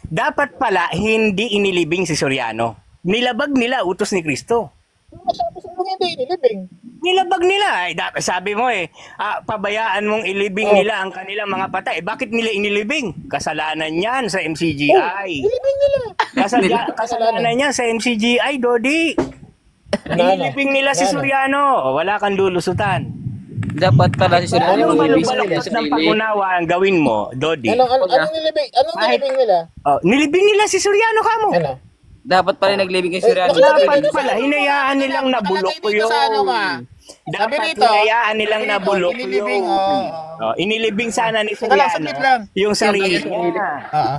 Dapat pala hindi inilibing si Soriano. Nilabag nila utos ni Kristo. Masabi sa mga hindi inilibing. Nilabag nila. Ay, dapat sabi mo pabayaan mong ilibing nila ang kanilang mga patay. Bakit nila inilibing? Kasalanan yan sa MCGI. Inilibing nila. Kasalanan yan sa MCGI, Dodi. Inilibing nila si Soriano. Wala kang lulusutan. Dapat pala si Soriano Anong magbibig sa baluktot ng sarili. pag-unawa ang gawin mo, Dodi? Anong nilibing? Anong nilibing nila? Nilibing nila si Soriano kamo. Ano? Dapat pala naglibing kay Soriano. Dapat pala, hinayaan nilang nabulok ko yun. Sa ano nga? Sabi Dapat dito, hinayaan nilang nabulok ko inilibing, yun. Inilibing sana ni Saglit Soriano lang. yung sarili niya. Oo.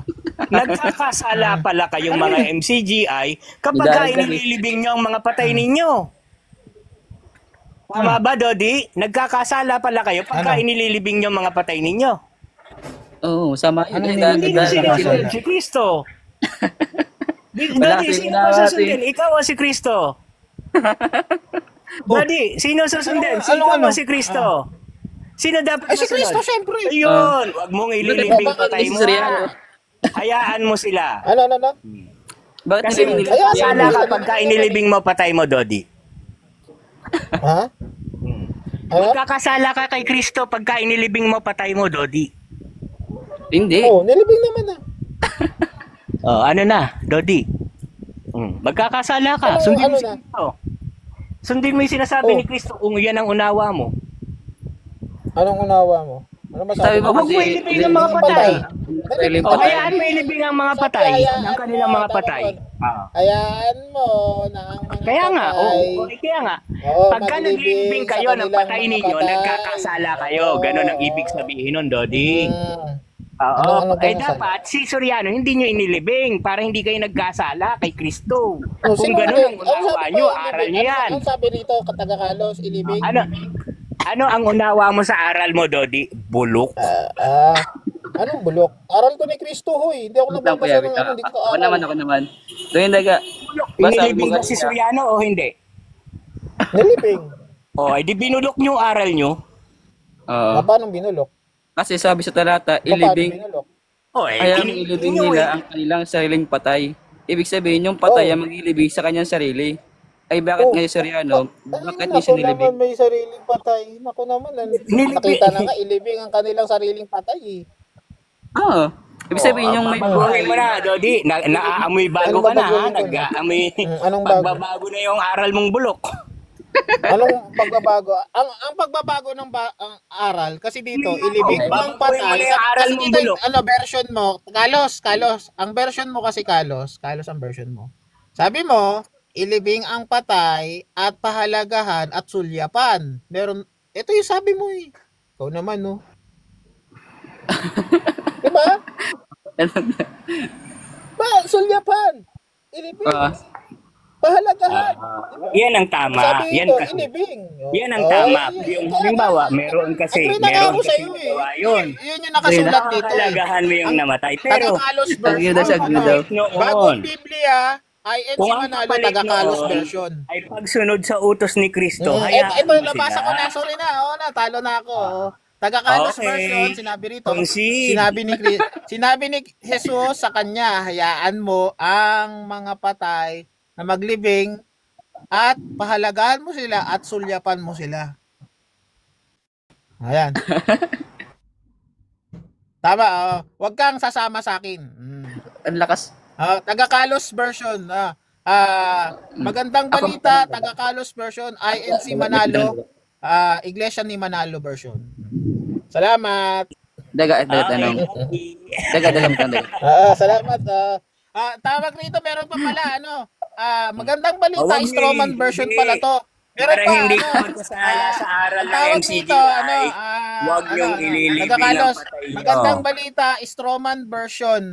Nagkakasala pala kayong mga MCGI kapag inilibing nyo ang mga patay ninyo. Tama ba, Dodi? Nagkakasala pala kayo pagka inililibing nyo ang mga patay ninyo. Oo, sama yun. Hindi na sinusunod si Kristo. Dodi, sino ba susundin? Ikaw o si Kristo? Dodi, sino susundin? Ikaw o si Kristo? Sino dapat Si Kristo, masunod? syempre. Ayun, wag mong ililibing patay mo. Hayaan mo sila. Ano? Bakit Kasi nilibing nila? kasala ka pagka inilibing mo patay mo, Dodi. Ha? Ano? Magkakasala ka kay Kristo pagka inilibing mo patay mo, Dodi. Hindi. Oo, nilibing naman na. Ano na, Dodi? Magkakasala ka. Sundin mo si na? Kristo. Sundin mo yung sinasabi ni Kristo kung yan ang unawa mo. Anong unawa mo? Ano Sabi masabi mo mo? Huwag mo ilibing ang mga patay. Sarili O, hayaan mo ilibing ang mga patay. Ang kanilang mga patay. Hayaan mo na ang mga Kaya nga, patay. kaya nga. Oo, Pagka maglilibing naglilibing sa kayo ng kanilang patay mga ninyo, patay. nagkakasala kayo. Ganon ang ibig sabihin nun, Dodi. Oo. Ano Ay ganun dapat, si Soriano, hindi nyo inilibing para hindi kayo nagkasala kay Kristo. Kung sino ganon ang ilibing? unawa sabi nyo, mo, aral ilibing? nyo yan. Ang sabi rito, Taga-Carlos, ilibing? Ano ang unawa mo sa aral mo, Dodi? Bulok. Anong bulok? Aral ko ni Kristo, hoy. Hindi ako nagbabasa ng ano, hindi ko Ako aral. naman. Doon daga. Inilibing ba si Soriano o hindi? Nilibing. O, di binulok nyo yung aral nyo. Oo. Paano binulok? Kasi sabi sa talata, Paano ilibing. binulok? O, Kaya ilibing nila ang kanilang sariling patay. Ibig sabihin, yung patay ang mag-ilibing sa kanyang sarili. Ay bakit ngayon Soriano? Bakit niya siya Naku naman, nilibing? may sariling patay. Naku naman, nakita na nga, ilibing ang kanilang sariling patay. Oo. Ibig sabihin yung may Baguhin mo na, Dodi. Naaamoy bago ka na, ha? babaguhin ko na? Nag-aamoy. Anong bago? Pagbabago na yung aral mong bulok. Anong pagbabago? Ang pagbabago ng ang aral kasi dito ilibing ng patay. Babaguhin mo na yung aral Kasi mong dito bulok. ano version mo? Carlos, ang version mo kasi Carlos ang version mo. Sabi mo, ilibing ang patay at pahalagahan at sulyapan. Meron ito yung sabi mo eh. Ikaw naman no. Diba? Sulyapan. Ilibing. Pahalagahan. Yan ang tama. Sabi Yan ito, kasi. ilibing. Yan ang tama. Yung halimbawa, meron kasi sa'yo eh. gawa yun. Yun yung nakasulat dito eh. Pahalagahan mo yung namatay. Pero, Taga-Carlos Tagyo daw siya, version. daw. Bagong Biblia, INC Kung ang Manalo, kapalit Taga-Carlos noon version. ay pagsunod sa utos ni Kristo, hayaan Ito, mo nabasa ko sila. na. Sorry na. Natalo na ako. Taga-Carlos Okay. version, sinabi rito. Concede. Sinabi ni Jesus sa kanya, hayaan mo ang mga patay na maglibing at pahalagahan mo sila at sulyapan mo sila. Ayan. Tama, wag kang sasama sa akin. Ang lakas. Taga-Carlos version. Magandang balita, Taga-Carlos version, INC Manalo, Iglesia ni Manalo version. Salamat. Daga. Salamat. Tawag rito, meron pa pala, magandang balita, Huwag niyo Stroman version pala to. Meron Para pa, hindi ka magkasala sa aral ng tawag MCGI, dito, huwag niyong ililibing ang Taga-Carlos, patay niyo. magandang balita, Stroman version,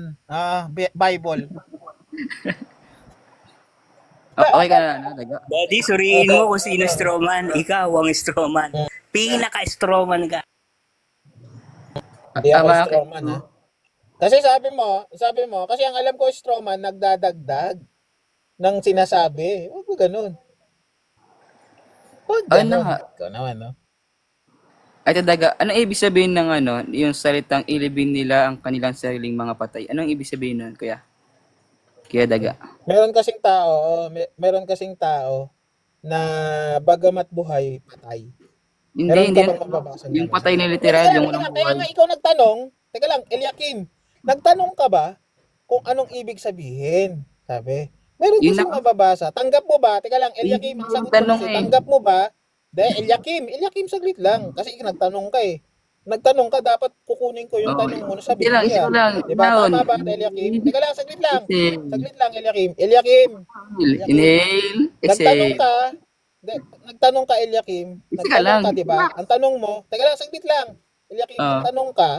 Bible. Okay ka na, daga. Daddy, suriin mo kung sino strawman. Ikaw ang strawman. Pinaka-strawman ka. Hindi ako Tama. strawman, ha? Kasi sabi mo, kasi ang alam ko strawman, nagdadagdag ng sinasabi. Huwag mo ganun. Huwag Ano ganun. nga? Ikaw naman, no? Ay, Daga, ano ibig sabihin ng ano, yung salitang ilibing nila ang kanilang sariling mga patay? Anong ibig sabihin nun, kuya? Kuya Daga. Meron kasing tao na bagamat buhay, patay. Hindi, Meron hindi. ka bang mababasa Yung niyan? patay na Teka literal, lang, yung teka walang lang, kaya buhay. nga ikaw nagtanong. Teka lang, Eliakim, nagtanong ka ba kung anong ibig sabihin? Sabi. Meron Yun kasing na- mababasa. Tanggap mo ba? Teka lang, Eliakim, ang Yung sagot ko tanong kasi, eh. tanggap mo ba? Eliakim, saglit lang. Kasi nagtanong ka eh. Nagtanong ka, dapat kukunin ko yung Oh, tanong mo sa sige lang, Biblia. ikaw lang. Diba? Noun. Tama ba, Eliakim? Teka lang, saglit lang. Exhale. Saglit lang, Eliakim. Eliakim, Inhale. nagtanong Exhale. ka, nagtanong ka, Eliakim. Teka Nagtanong lang. ka, di ba? Ang tanong mo, teka lang, saglit lang. Eliakim, Ah. nagtanong ka,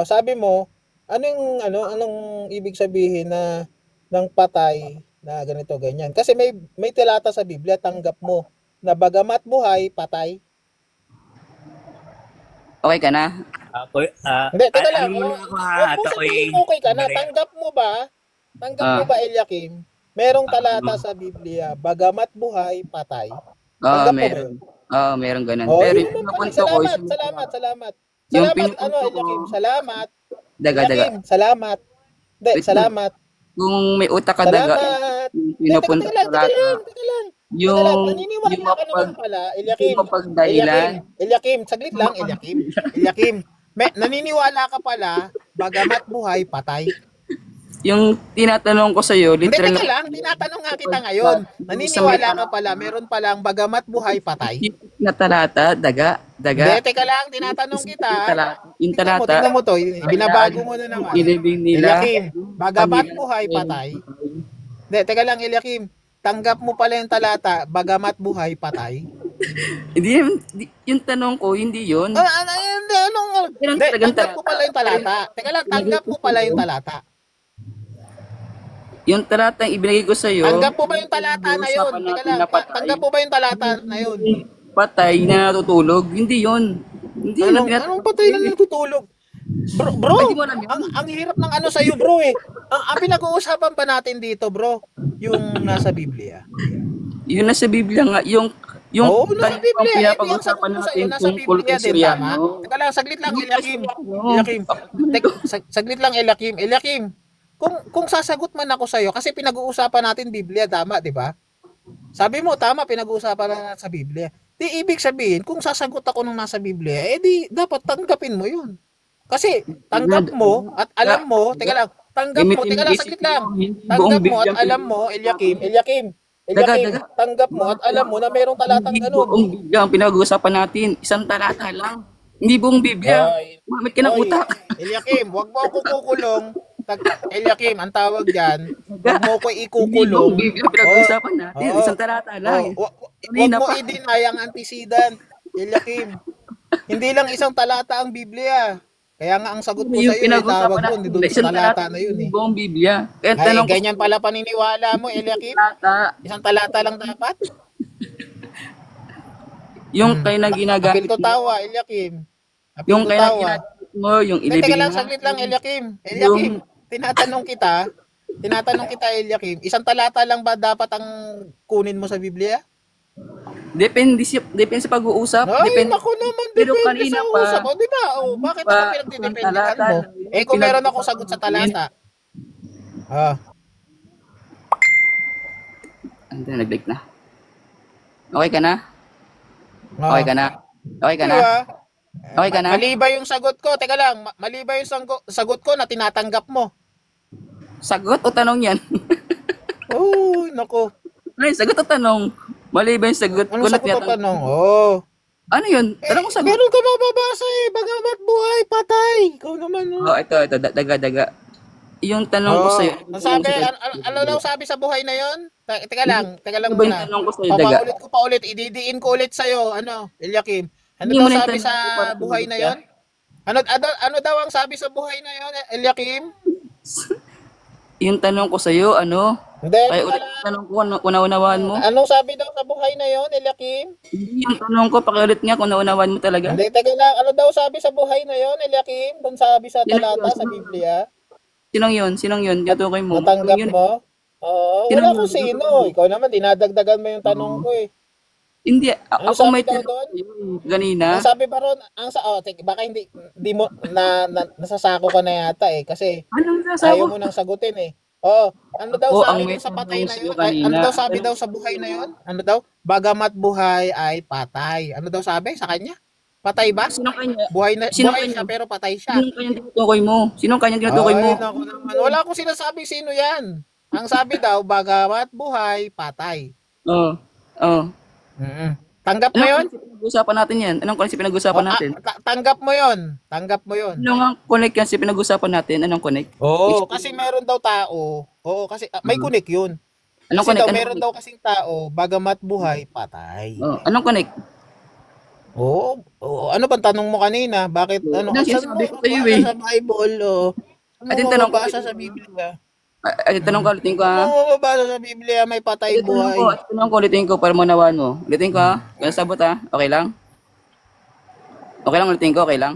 sabi mo, anong ibig sabihin na ng patay na ganito, ganyan? Kasi may talata sa Biblia, tanggap mo, na bagamat buhay, patay. Okay ka na? Ako, Hindi, teka lang. ano mo na ako ha, Huwag at mo ako'y sabihin okay ka na. Tanggap mo ba? Tanggap mo ba, Eliakim? Merong talata sa Biblia, bagamat buhay, patay. Tanggap mo ba Meron. yun? Meron ganun. Oh, Pero yun yung naman pala. pinupunto ko is Salamat. Yung Salamat, pinupunto ko- Eliakim. Salamat. Daga. Eliakim, salamat. Hindi, Wait lang. salamat. Kung may utak ka daga, Salamat. yung Hindi, teka pinupunto lang. ko lahat, yung Naniniwala ka naman pala, Eliakim. yung mapagdahilan, Eliakim, saglit lang, Eliakim. Naniniwala ka pala, bagamat buhay, patay. yung tinatanong ko sa'yo, Hindi, literal teka lang, tinatanong nga kita ngayon. Naniniwala ka pala, meron palang bagamat buhay, patay. na talata, daga. Hindi, teka lang, tinatanong kita. Yung talata, Tingnan mo to, binabago mo na naman. ilibing nila, Eliakim, bagamat buhay, patay. Hindi, teka lang, Eliakim. Tanggap mo pala yung talata, bagamat buhay, patay. hindi, yung tanong ko, hindi yun. Hindi, tanggap mo pala yung talata. Teka lang, tanggap mo pala yung talata. Yung talata ang ibinigay ko sa'yo, Tanggap mo ba yung talata na yun? usapan Teka natin lang, na patay. tanggap mo ba yung talata na yun? patay na natutulog, hindi yun. Hindi yun. Anong patay na natutulog? Bro, Ay, di mo alam yun. ang hirap ng ano sa'yo, bro eh. Ang pinag-uusapan pa natin dito, bro, yung nasa Biblia. Yun nasa Biblia nga, yung Oo, nasa tanong Biblia. ang Ang pinapag-usapan sagot ko sa'yo, natin nasa tungkol Biblia kay din, tama? Soriano. Teka lang, saglit lang, Eliakim. Eliakim. Saglit lang, Eliakim. Kung sasagot man ako sa'yo, kasi pinag-uusapan natin Biblia, tama, di ba? Sabi mo, tama, pinag-uusapan na sa Biblia. Di ibig sabihin, kung sasagot ako nung nasa Biblia, di dapat tanggapin mo yun. Kasi tanggap mo at alam mo, teka lang, saglit lang. Tanggap mo at alam mo, Eliakim, Daga. tanggap mo at alam mo na merong talatang Hindi ganun. buong Biblia ang pinag-uusapan natin. Isang talata lang. Hindi buong Biblia. Mamit ka ng Oy, utak. Eliakim, wag mo ako kukulong. Eliakim, ang tawag dyan, wag mo ko Hindi buong ikukulong. Biblia ang pinag-uusapan natin. Oo. Isang talata lang. Wag Kanina mo pa. i-deny ang antecedent, Eliakim. Hindi lang isang talata ang Biblia. Kaya nga ang sagot ko Yung sa iyo, pinag-uusapan tawag natin. mo, doon sa Isang talata na yun hindi eh. buong Biblia. Kaya Ay, tanong ko ganyan pala paniniwala mo, Eliakim. talata, Isang talata lang dapat. yung kayo nang ginagamit Apil to tawa, Eliakim. Apil yung to kayo nang tawa. ginagamit mo, yung Teka ilibing lang, na. saglit lang, Eliakim. Eliakim, tinatanong kita, Eliakim, isang talata lang ba dapat ang kunin mo sa Biblia? Depende sa pag-uusap. Ay, Depende. naku naman, Pero depende kanina sa pa, usap. O, di ba? O, bakit pa, ako pinagdidependehan talata, mo? Eh, kung meron akong pinag- sagot sa talata. Ah, Ando, nag-break na. Okay ka na? ah. Okay ka na? Okay ka Di na? ba? Okay ka na? Mali ba yung sagot ko? Teka lang, mali ba yung sagot ko na tinatanggap mo? Sagot o tanong yan? Oh, naku. Ay, sagot o tanong? Mali ba yung sagot ko Anong na sagot o tinatanong? tanong? Oh. Ano yun? Tanong ko sagot. Meron ka mababasa eh. Bagamat buhay, patay. Ikaw naman, oh. Oh, ito, daga. Yung tanong ko sa'yo. Ang sabi, ano daw sabi sa buhay na yon? Teka lang Ano ba yung muna. tanong ko sa'yo, daga? Papaulit ko pa ulit, ididiin ko ulit sa'yo, Eliakim. Ano Hindi daw mo na sabi yung sa tanong ko para buhay na sumagot yon? Ano daw ang sabi sa buhay na yon, Eliakim? Yung tanong ko sa'yo, ano? Hindi, Kaya teka ulit lang. yung tanong ko, kung naunawaan mo. Anong sabi daw sa buhay na yon, Eliakim? Hindi yung tanong ko, pakiulit nga kung naunawaan mo talaga. Hindi, teka lang. Ano daw sabi sa buhay na yon, Eliakim? Doon sabi sa Sinong yun? talata sa Biblia? Sinong yun? Sinong yun? Tutukoy mo. Sinong Natanggap yun? mo? Oo, Sinong wala yun? kung sino. Tutukoy mo. Ikaw naman, dinadagdagan mo yung tanong ko eh. Hindi, Ano ako may sabi daw tanong doon? sa'yo kanina. Ang sabi pa ron, baka hindi mo, nasasako ka na yata eh. Kasi Anong ayaw sasawa? mo nang sagutin eh. Oo, ano daw Ako sabi ang may dun sa patay tanong na sa'yo yun? Ay, ano kanina. daw sabi daw sa buhay na yun? Ano daw? Bagamat buhay ay patay. Ano daw sabi sa kanya? Patay ba? Sinong kanya? Buhay Sinong buhay kanya? siya pero patay siya. Sinong kanya tinutukoy mo? Sinong kanya tinutukoy mo? Ay, naku naman. Wala akong sinasabi sino yan. Ang sabi daw, bagamat buhay, patay. Oo. Oo. Tanggap mo Anong yun? kasi pinag-usapan natin yan? Anong kasi pinag-usapan natin? Tanggap mo yun. Tanggap mo yun. Ano nga connect yan si pinag-usapan natin? Anong connect? Oo, kasi meron daw tao. Oo, kasi may connect yun. Anong Kasi connect? daw, Anong meron connect? daw kasing tao, bagamat buhay, patay. Oh, anong connect? Oo, ano bang tanong mo kanina? Bakit, ano, Ano saan sinasabi mo ko sa'yo mababasa eh? sa Bible, o? Saan Atin mo tanong ko. mababasa sa Biblia? Ay, tanong ko ulitin ko Saan ha. mo mababasa sa Biblia, may patay, Ay, buhay? tanong ko ulitin ko para maunawaan mo. Ulitin ko ha. Kaya sabot ha. Okay lang? Okay lang ulitin ko, okay lang?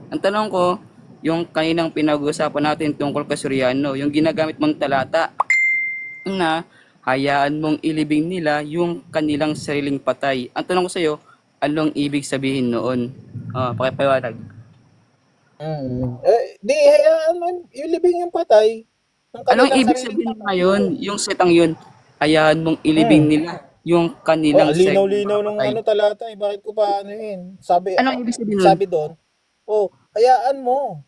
Ang tanong ko, yung kaninang pinag-usapan natin tungkol kay Soriano, yung ginagamit mong talata na hayaan mong ilibing nila yung kanilang sariling patay. Ang tanong ko sa'yo, anong ibig sabihin noon? Pakipawalag. Di, hayaan mo, yung libing yung patay. Ng Anong kanilang ibig sariling sabihin patay. ngayon? Yung setang yun, hayaan mong ilibing nila yung kanilang Linaw-linaw ng patay. ano talata eh. Bakit ko pa ano yun? Anong ibig sabihin nun? Sabi doon, hayaan mo.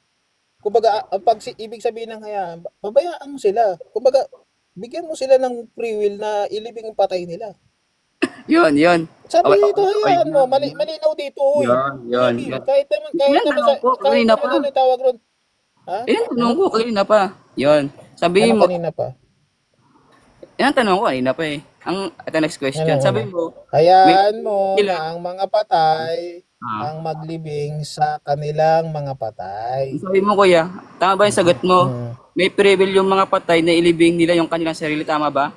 Kumbaga, ang ibig sabihin ng hayaan, babayaan mo sila. Kumbaga, bigyan mo sila ng free will na ilibing yung patay nila. Yun. Sabi Okay, dito, hayaan mo. Malinaw dito, uy. Yun. Kahit naman ano tawag ron. Ha? Yan ang tanong ko kanina pa. Yun. Sabihin Ano mo, kanina pa? yan ang tanong ko kanina pa eh. Ito next question. Ano? Sabi mo, Hayaan mo Sila. na ang mga patay ang maglibing sa kanilang mga patay. sabi mo kuya, tama ba yung sagot mo? May free will yung mga patay na ilibing nila yung kanilang sarili, tama ba?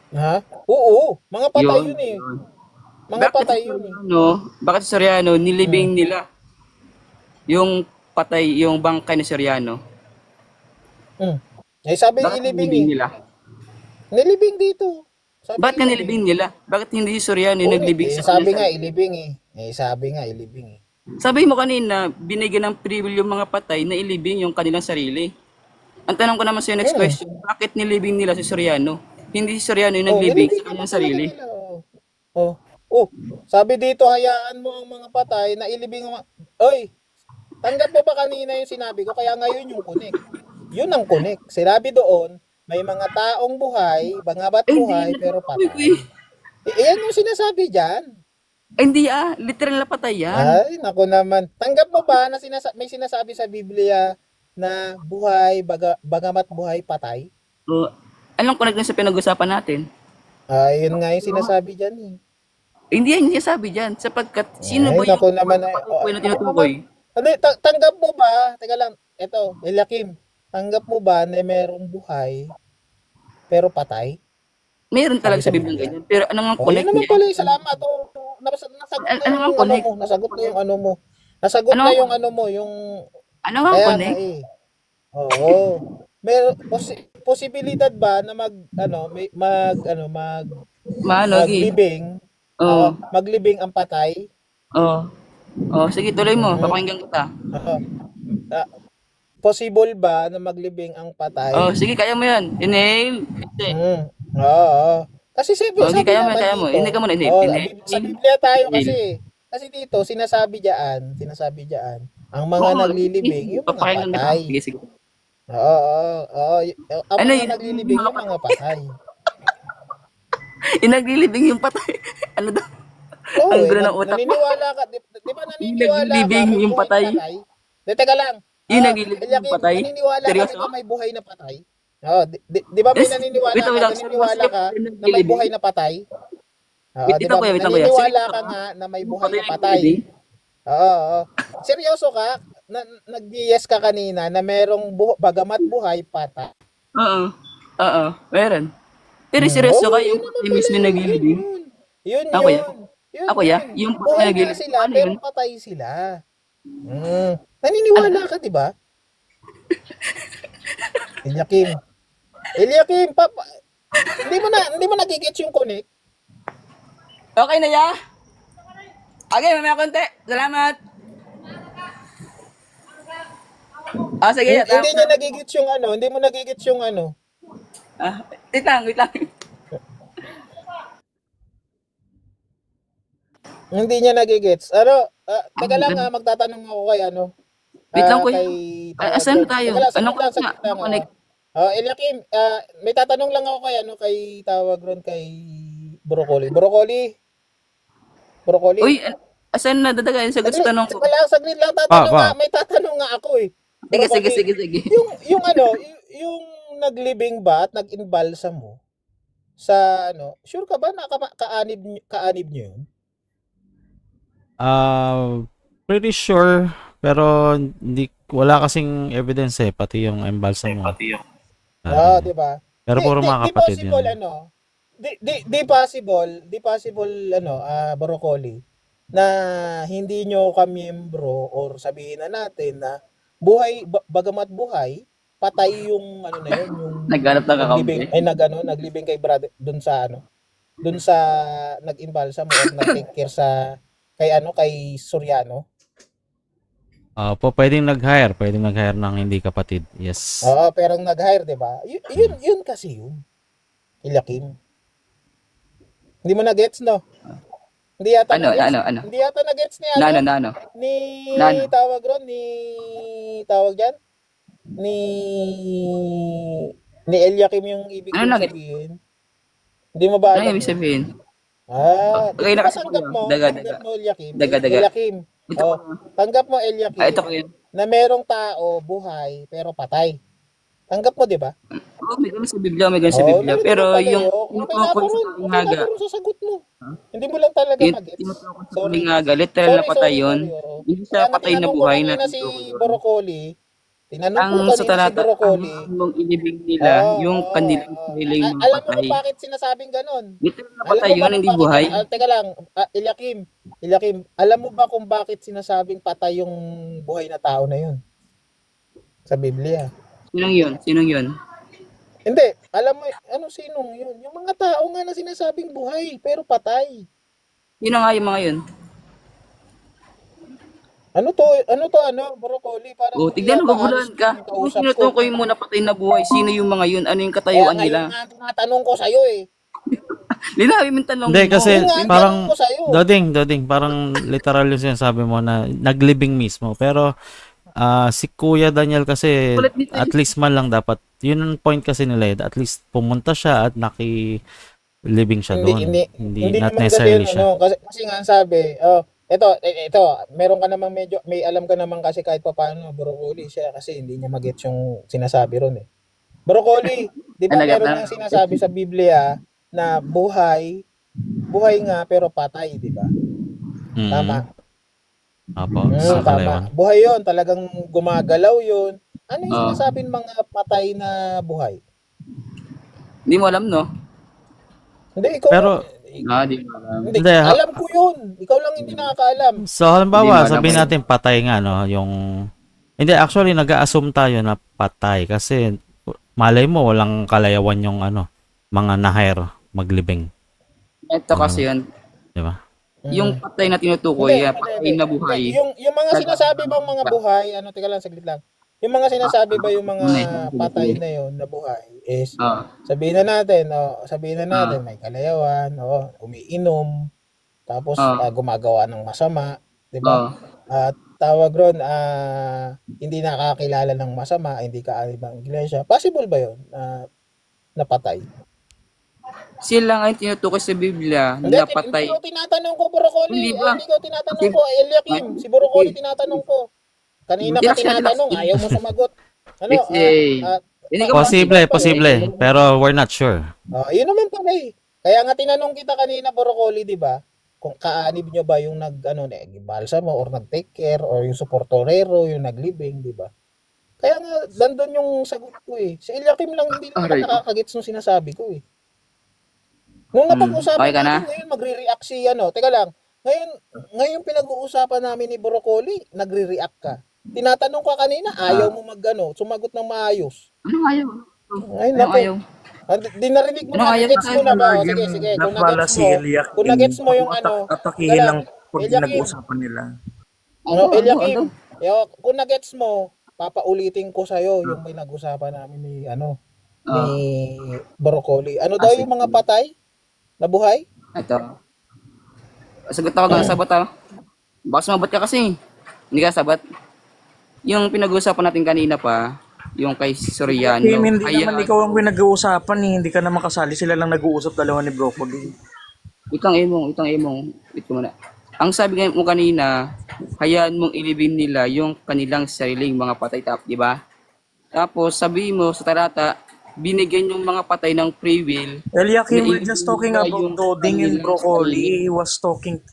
Ha? Oo, mga patay yun eh. Mga patay yun eh. Bakit sa Soriano, nilibing nila yung patay, yung bangkay ni Soriano? Sabi Bakit ilibing nilibing eh. nila? Nilibing dito. Sabi Bakit nga nilibing nila? Bakit hindi si Soriano yung naglibing sa sabi kanilang nga sarili? ilibing eh. Sabi nga ilibing eh. Sabi mo kanina, binigyan ng free will yung mga patay na ilibing yung kanilang sarili. Ang tanong ko naman sa next question, bakit nilibing nila si Soriano? Hindi si Soriano yung naglibing sa kanyang sarili. Sabi dito, hayaan mo ang mga patay na ilibing ang Oy, tanggap mo ba kanina yung sinabi ko? Kaya ngayon yung connect. Yun ang connect. Sinabi doon, may mga taong buhay, bangabat buhay, pero patay. Yan yung sinasabi dyan. Hindi literal na patay yan. Ay, naku naman. Tanggap mo ba na may sinasabi sa Biblia na buhay, bagamat buhay, patay? Anong connect na sa pinag-usapan natin? Yun nga yung sinasabi dyan eh. Hindi yan sinasabi dyan. Sapagkat, sino ba naku yung naman, patukoy na tinutukoy? Tanggap mo ba? Teka lang, eto, Eliakim. Tanggap mo ba na merong buhay, pero patay? Meron talaga sa Biblia ganyan. Pero ano nga Yun connect naman niya? pala, salamat. Nasagot na Ano nga yung ano connect? mo. Nasagot na yung ano mo. Nasagot Ano? na yung ano mo, yung... Ano nga Kaya connect? nga eh. Oo. Meron posibilidad ba na maglibing maglibing ang patay? Sige, tuloy mo. Papakinggan kita. Possible ba na maglibing ang patay? Sige, kaya mo yan. Inhale. Oo. Kasi sabi kaya mo, naman kaya mo. dito. Hindi ka muna, inhale. Sa Biblia tayo kasi dito sinasabi diyan, ang mga naglilibing yung mga Papakinggan kita. patay. Sige. Oo. Ang Ano mga yun? naglilibing yung mga patay. Naglilibing yung patay. Ano daw? Oo, Ang gulo ng utak mo. naniniwala ka, di ba naniniwala ka naglilibing may yung buhay patay. na patay? Teka lang. Yung naglilibing yung Eliakim, patay? naniniwala ka Seryoso? di ba may buhay na patay? Di ba may Yes. naniniwala Wait, ka, wait lang. naniniwala ka Yung na may naglilibing? buhay na patay? Wait, Di ito ba kuya. naniniwala Seryoso ka ka? nga na may Yung buhay na patay patay? naglilibing? Oo. Seryoso ka? Nag-yes ka kanina na merong bagamat buhay, patay. Oo. Oo, meron. Pero Hmm. seryoso Oo, ka, yun yung naman patay pala mismo eh. Yun naglilibing? yun. Yun Ako ya? yun. Yun Ako ya? yun. Yung patay Buhay nga naglilibing, sila, ano pero yun? patay sila. Ano? Naniniwala ka, di ba? Eliakim. Eliakim, papa. Hindi mo nagigets yung connect. Okay na ya? Okay, mamaya konti. Salamat. Sige ya. Hindi niya nagigets yung ano, hindi mo nagigets yung ano. Wait lang, wait lang. Hindi niya nagigets. Teka lang magtatanong ako kay ano. Wait lang, kuya. Kay Asan tayo? Teka lang, Anong saglit lang, connect nga? saglit lang. Anong connect? Eliakim, may tatanong lang ako kay ano, kay tawag ron kay Broccoli. Broccoli. Uy, asan na dadagayin sagot sa tanong ko? Saglit lang, may tatanong nga ako eh. Sige. Yung ano, yung naglibing ba at nag-imbalsa mo sa ano, sure ka ba na kaanib niyo yun? Pretty sure, pero wala kasing evidence pati yung embalsam mo. Di ba? Pero puro mga kapatid possible, yun. ano, di possible, ano, Broccoli, na hindi nyo kamiyembro or sabihin na natin na bagamat buhay, patay yung, ano na yun, yung Naghanap ng kakampi. naglibing kay brother, dun sa nag-imbalsa mo or nag-take care kay Soriano. Pwedeng nag-hire ng hindi kapatid. Yes. Oo, pero nag-hire, di ba? Yun kasi yun. Ilakim. Hindi mo na-gets, no? Hindi yata Ano? Hindi yata na-gets ni Ano? Tawag ron, tawag dyan? Ni Eliakim yung ibig sabihin. Hindi mo ba alam? Ano ibig sabihin? Okay na kasi tanggap mo, daga. Eliakim. Daga. Eliakim. Tanggap mo, Eliakim. Ito ko yun. Na merong tao, buhay, pero patay. Tanggap mo, di ba? May ganun sa Biblia, Pero yung tinutukoy sa Kalingaga, sa sagot mo. Hindi mo lang talaga mag-gets. Tinutukoy sa Kalingaga, literal na patay yun. Hindi siya patay na buhay na si Broccoli. Tinanong ko sa kanina si Broccoli. Ang ilibig nila, yung kanilang sarili yung alam mo patay. kung bakit sinasabing ganon? Literal na patay yun, hindi buhay. Teka lang, Eliakim, alam mo ba kung bakit sinasabing patay yung buhay na tao na yun? Sa Biblia. Sinong yun? Hindi, alam mo, sinong yun? Yung mga tao nga na sinasabing buhay, pero patay. Sino nga yung mga yun? Ano, Broccoli? Parang tignan mo, gaguluhan ka. Kung tinutukoy mo na patay na buhay, sino yung mga yun? Ano yung katayuan nila? Kaya nga tinatanong ko sa'yo eh. Linawin mo yung tanong mo. Hindi, kasi parang, ko sa'yo. Doding, parang literal yung sinasabi mo na naglibing mismo. Pero, si Kuya Daniel kasi, at least man lang dapat, yun ang point kasi nila, at least pumunta siya at nakilibing siya doon. Hindi not necessarily siya. Kasi nga sabi, ito, meron ka namang may alam ka naman kasi kahit pa paano, Broccoli siya kasi hindi niya magets yung sinasabi ron eh. Broccoli, di ba meron nang sinasabi sa Biblia na buhay nga pero patay, di ba? Tama. Apo, sa Kalayawan. Tama. Buhay yun, talagang gumagalaw yun. Ano yung sinasabing mga patay na buhay? Hindi mo alam, no? Hindi, ikaw. Pero, di mo alam. Hindi, alam ko yun. Ikaw lang hindi nakakaalam. So, halimbawa, sabihin natin patay nga, no? Hindi, actually, nag-a-assume tayo na patay kasi malay mo, walang kalayawan yung mga na-hire maglibing. Ito kasi yun. Di ba? Yung patay na tinutukoy, patay na buhay. Yung mga sinasabi bang mga buhay, teka lang, saglit lang. Yung mga sinasabi ba yung mga patay na yun na buhay is sabihin na natin may kalayawan, umiinom, tapos gumagawa ng masama, 'di ba? At tawag ron hindi nakakilala ng masama, hindi kaanib ng iglesia. Possible ba 'yon na patay? Sila nga yung tinutukoy sa Biblia na patay. Hindi ko tinatanong ko, Broccoli. Hindi ko tinatanong ko, Eliakim. Si Broccoli tinatanong ko. Kanina ka tinatanong, ayaw mo sumagot. Posible, pero we're not sure. Yun naman pala eh. Kaya nga tinanong kita kanina, Broccoli, di ba? Kung kaanib nyo ba yung nag-balsa mo or nag-take care or yung supportorero, yung naglibing, di ba? Kaya nga, dandun yung sagot ko eh. Si Eliakim lang hindi naman Aray. nakakagets ng sinasabi ko eh. Nung Okay napag-usapan ka na? natin ngayon, magre-react si ano. Teka lang, ngayon pinag-uusapan namin ni Broccoli, nagre-react ka. Tinatanong ka kanina, ayaw mo sumagot ng maayos. Anong ayaw? Ay, Anong naku. ayaw? Di narinig mo Anong na, ayaw gets mo na ba? O, sige, Laging sige. Kung napala na-gets si mo, Eliak kung na-gets mo yung atakihin teka lang lang, pag Eliakim, pinag-uusapan nila. Eliakim, kung na-gets mo, papaulitin ko sa'yo yung may nag-usapan namin ni Broccoli. Ano daw sige. yung mga patay na buhay? Ito. Sagot ako ng sabat ah. Baka sumabat ka kasi. Hindi ka sabat. Yung pinag-uusapan natin kanina pa, yung kay Soriano. Kim, hindi naman ikaw ang pinag-uusapan eh. Hindi ka naman kasali. Sila lang nag-uusap dalawa ni Broccoli. Itang emong. Wait ko muna. Ang sabi mo kanina, hayaan mong ilibing nila yung kanilang sariling mga patay, di ba? Tapos sabi mo sa talata, binigyan yung mga patay ng free will. Eliakim, we're na just talking ilibing about yung Doding and kanilang Broccoli. sarili. He was talking...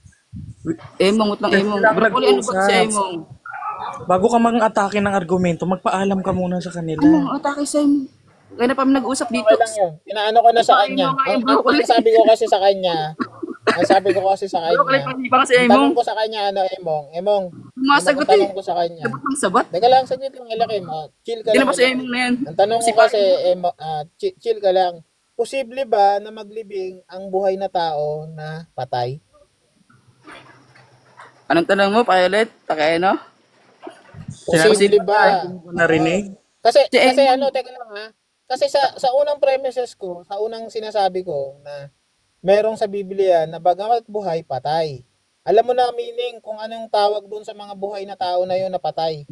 Emong. Sila lang Broccoli, ano ba nag-uusap. si Emong? Bago ka mang-atake ng argumento, magpaalam ka muna sa kanila. Emong, atake sa Emong. Kaya na pa kami nag-uusap dito. Okay lang yun. Inaano ko na sa kanya. Ang sabi ko kasi sa kanya, Broccoli, hindi pa kasi ang Emong. tanong ko sa kanya, Emong, Sumasagot ang tanong ko sa kanya. Sabat ng sabat. Teka lang, saglit lang, Eliakim. Chill ka Hindi na lang. ba si Emong na yan? Ang tanong ko kasi, chill ka lang. Posible ba na maglibing ang buhay na tao na patay? Anong tanong mo, Violet? Takeno? Posible ba? Hindi ko narinig. Kasi Si Emong. teka lang ha. Kasi sa unang premises ko, sa unang sinasabi ko na merong sa Biblia na bagamat buhay, patay. Alam mo na meaning kung anong tawag doon sa mga buhay na tao na yun na patay.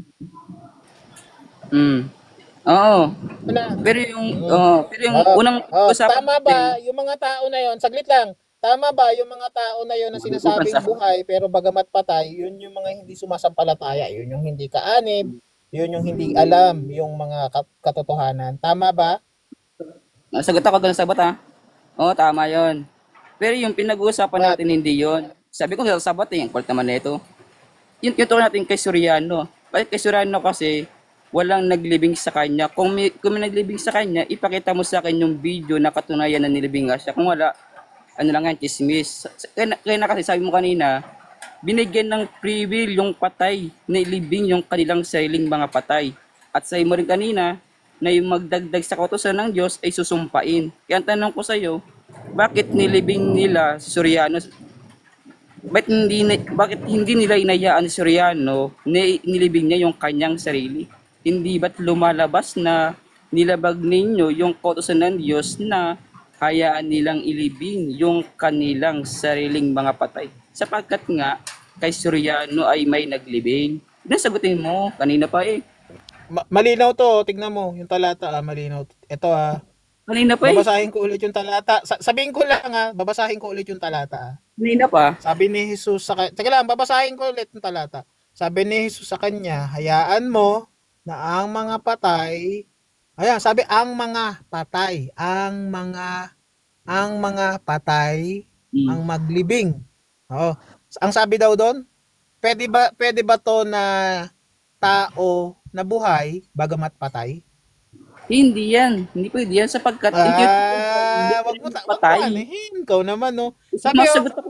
Oo. Ano? Pero yung unang usapan tama ba yung mga tao na yun? Saglit lang. Tama ba yung mga tao na yun na sinasabing buhay pero bagamat patay, yun yung mga hindi sumasampalataya, yun yung hindi kaanib, yun yung hindi alam yung mga katotohanan. Tama ba? Sagot ako doon sa sabat ha. Oo, tama yon. Pero yung pinag-uusapan natin hindi yon. Sabi ko sa sabat ang kulit naman nito. Yung turo natin kay Soriano. Bakit kay Soriano kasi walang naglibing sa kanya. Kung may naglibing sa kanya, ipakita mo sa akin yung video na katunayan na nilibing nga siya. Kung wala, ano lang yan, chismis. Kaya na kasi sabi mo kanina, binigyan ng free will yung patay, nilibing yung kanilang sariling mga patay. At sabi mo rin kanina, na yung magdagdag sa kautusan ng Diyos ay susumpain. Kaya ang tanong ko sa iyo, bakit nilibing nila si Soriano? Bakit hindi nila inayaan si Soriano na nilibing niya yung kanyang sarili? Hindi ba't lumalabas na nilabag ninyo yung kautusan ng Diyos na hayaan nilang ilibing yung kanilang sariling mga patay? Sapagkat nga, kay Soriano ay may naglibing. Nasagutin mo, kanina pa eh. Malinaw to, tignan mo, yung talata malinaw. Ito Kanina pa eh. babasahin ko ulit yung talata. Sabihin ko lang babasahin ko ulit yung talata Kanina pa. Sabi ni Jesus teka lang, babasahin ko ulit yung talata. Sabi ni Jesus sa kanya, hayaan mo na ang mga patay, ayan, sabi ang mga patay, ang mga patay ang maglibing. Oo. Ang sabi daw doon, pwede ba to na tao na buhay bagamat patay? Hindi yan. Hindi pwede yan sapagkat Wag mo patay. Ikaw naman, no. Sabi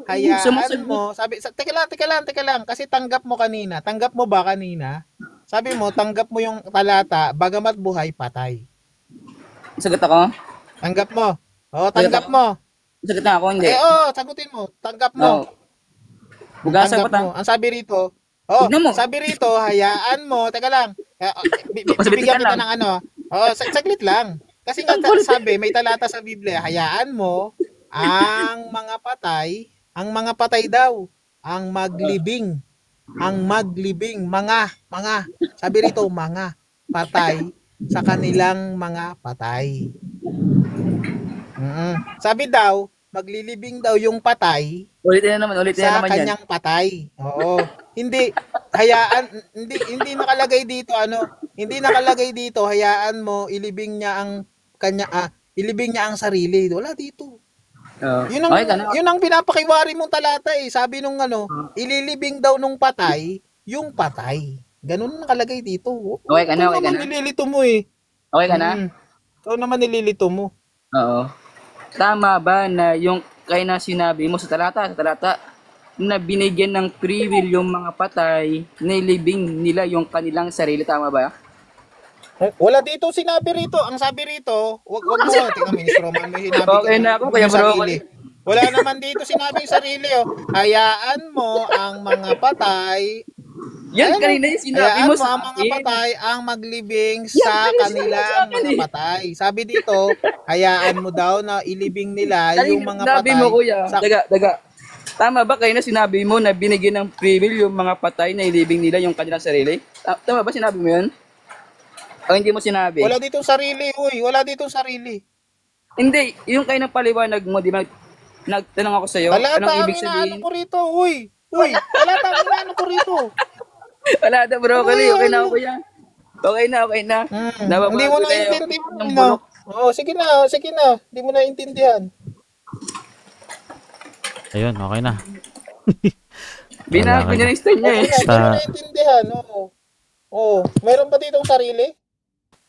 hayaan mo. Sabi, teka lang. Kasi tanggap mo ba kanina? Sabi mo, tanggap mo yung talata, bagamat buhay, patay. Sagot ako? Tanggap mo. Oo, tanggap mo. Sagot na ako, hindi. Sagutin mo. Tanggap mo. Tanggap mo. Ang sabi rito, hayaan mo. Teka lang. Bibigyan kita ng ano. Saglit lang. Kasi nga sabi, may talata sa Biblia, hayaan mo ang mga patay daw, ang maglibing, mga, sabi rito, mga patay sa kanilang mga patay. Sabi daw, maglilibing daw yung patay Ulitin na naman sa yan. kanyang patay. Oo. Hindi nakalagay dito hindi nakalagay dito hayaan mo ilibing niya ang sarili. Wala dito. Yun ang pinapakiwari mong talata eh. Sabi nung ililibing daw nung patay yung patay. Ganun nakalagay dito. Okay ka na, okay ka naman na? nililito mo eh. Okay ka na? Ikaw naman nililito mo. Oo. Tama ba na yung kaya na sinabi mo sa talata na binigyan ng free will yung mga patay, nilibing nila yung kanilang sarili, tama ba? Wala dito sinabi rito. Ang sabi rito, wag mo. Tingnan mo, Roman, may sinabi. Okay na ako, kaya bro. Wala naman dito sinabing sarili. Hayaan mo ang mga patay. Yan, kanina yung sinabi mo sa ang mga patay ang maglibing sa kanilang mga patay. Sabi dito, hayaan mo daw na ilibing nila yung mga patay. Sinabi mo, kuya. Daga. Tama ba kayo na sinabi mo na binigyan ng free will yung mga patay na ilibing nila yung kanilang sarili? Tama ba sinabi mo yun? O hindi mo sinabi? Wala ditong sarili, Wala ditong sarili. Hindi. Yung kayo ng paliwanag mo, di ba? Nagtanong ako sa'yo. Anong ibig sabihin? Talata ko rito, talata ang inaano ko rito. Wala na, broccoli. Okay na ako yan. Okay na. Hindi mo naintindihan. Sige na. Hindi mo naintindihan. Ayun, okay na. Binago niya yung style niya eh. Hindi mo naintindihan. Mayroon pa ditong sarili?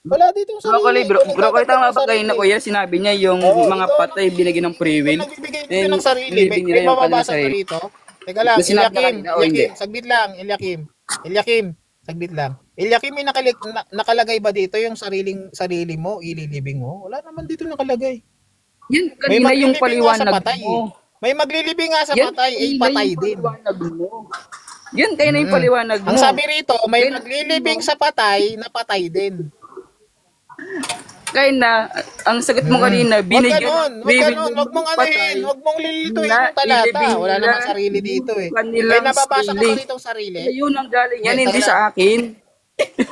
Wala ditong sarili. Broccoli, tama ba kayo na kuya? Sinabi niya yung mga patay binigyan ng free will. Nagbibigay ko ng sarili. May mababasa ko rito. Teka lang, Eliakim. Saglit lang, Eliakim, saglit lang. Eliakim, may nakalagay ba dito yung sarili mo, ililibing mo? Wala naman dito nakalagay. Yun, kanina yung paliwanag mo. May maglilibing nga sa patay, patay din. Yun, kaya na yung paliwanag mo. Ang sabi rito, may maglilibing sa patay na patay din. Kaya na, ang sagot mo kanina, binigyan Wag mong anuhin, wag mong lilituin yung talata. Wala namang sarili dito eh. May nababasa ka pa ditong sarili. Yun ang galing yan, hindi sa akin.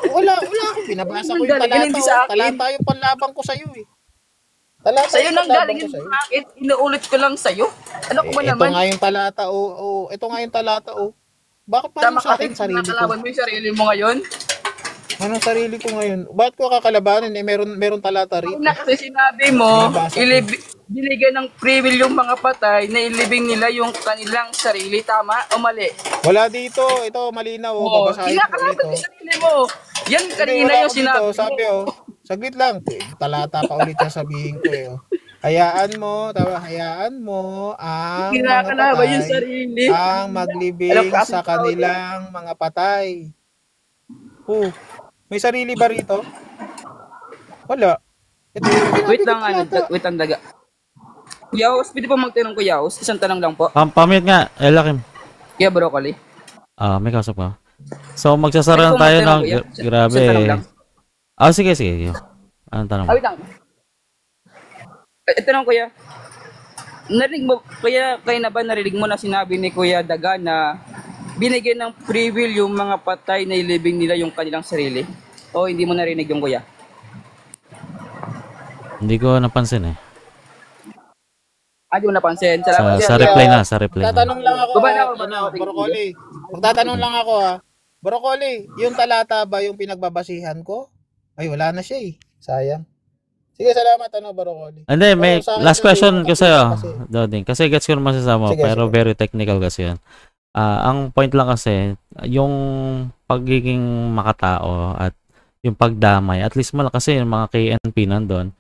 Wala akong binabasa ko yung talata. Talata yung panlabang ko sa'yo eh. Sa'yo nang galing yung akin, inuulit ko lang sa'yo. Ano ko ba naman? Ito nga yung talata. Bakit pa sa akin sarili ko? Nakalaban mo yung sarili mo ngayon? Anong sarili ko ngayon? Bakit ko kakalabanin? Meron talata rito. Una kasi sinabi mo, binigyan ng free will yung mga patay na ilibing nila yung kanilang sarili. Tama o mali? Wala dito. Ito, malinaw. Babasahin ko Kinakalaban yung sarili mo. Yan kanina yung sinabi mo. Sabi saglit lang. Talata pa ulit yung sabihin ko eh. Hayaan mo ang mga patay yung sarili. ang maglibing sa kanilang mga patay. May sarili ba rito? Wala. Wait lang, daga. Yaos, pwede pa magtanong ko, Yaos? Isang tanong lang po. Pamit nga, Eliakim. Yeah, broccoli. May kausap ka. So, magsasara na tayo ng... Grabe. Sige. Anong tanong mo? Wait lang. Tanong, kuya. Narinig mo, kuya, kayo na ba narinig mo na sinabi ni Kuya Daga na binigyan ng free will yung mga patay na ilibing nila yung kanilang sarili? O hindi mo narinig yung kuya? Hindi ko napansin eh. Hindi mo napansin. Salamat Sa reply na. Magtatanong lang ako, Broccoli. Magtatanong lang ako Broccoli, yung talata ba yung pinagbabasihan ko? Ay, wala na siya eh. Sayang. Sige, salamat Broccoli. Hindi, may last question ko sa'yo, Doding. Kasi gets ko naman sasama, pero very technical kasi yan. Ang point lang kasi, yung pagiging makatao at yung pagdamay, at least kasi yung mga KNP nandun,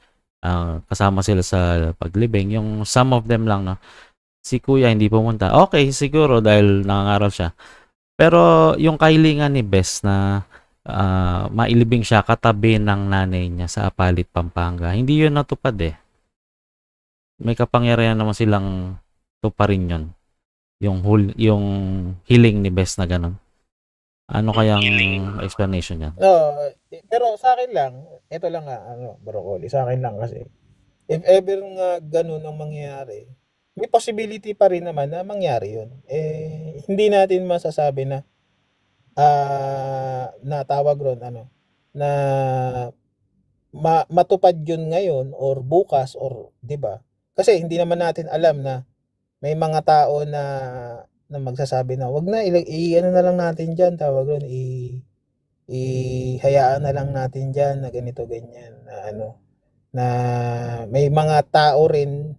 kasama sila sa paglibing, yung some of them lang, no? Si Kuya hindi pumunta. Okay, siguro dahil nangangaral siya. Pero yung kahilingan ni Bes na mailibing siya katabi ng nanay niya sa Apalit, Pampanga, hindi yun natupad eh. May kapangyarihan naman silang tuparin yun. Yung hiling ni Bes na ganun. Ano kayang explanation niya? No, pero sa akin lang, ito lang Broccoli, sa akin lang kasi, if ever nga ganun ang mangyayari, may possibility pa rin naman na mangyari yun. Hindi natin masasabi na tawag ron, na matupad yun ngayon or bukas or 'di ba? Kasi hindi naman natin alam na may mga tao na magsasabi na wag na ano na lang natin diyan, tawag ron, hayaan na lang natin diyan na ganito ganyan na na may mga tao rin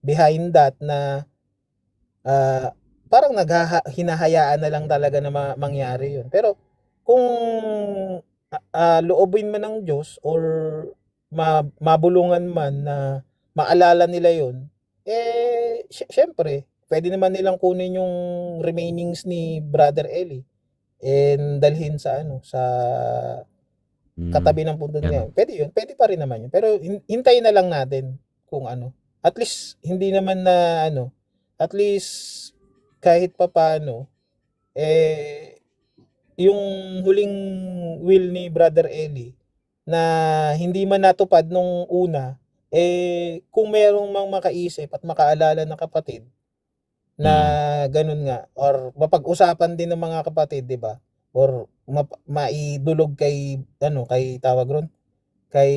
behind that na parang hinahayaan na lang talaga na mangyari yun. Pero kung loobin man ng Diyos or mabulungan man na maalala nila yon, syempre, pwede naman nilang kunin yung remainings ni Brother Eli and dalhin sa sa katabi ng puntod Ganun. ngayon. Pwede yun, pwede pa rin naman yun. Pero hintayin na lang natin kung at least hindi naman na at least kahit papaano, yung huling will ni Brother Eli na hindi man natupad nung una, kung merong makaisip at makaalala ng kapatid na ganun nga, or mapag-usapan din ng mga kapatid, di ba? Or maidulog kay tawag ron, kay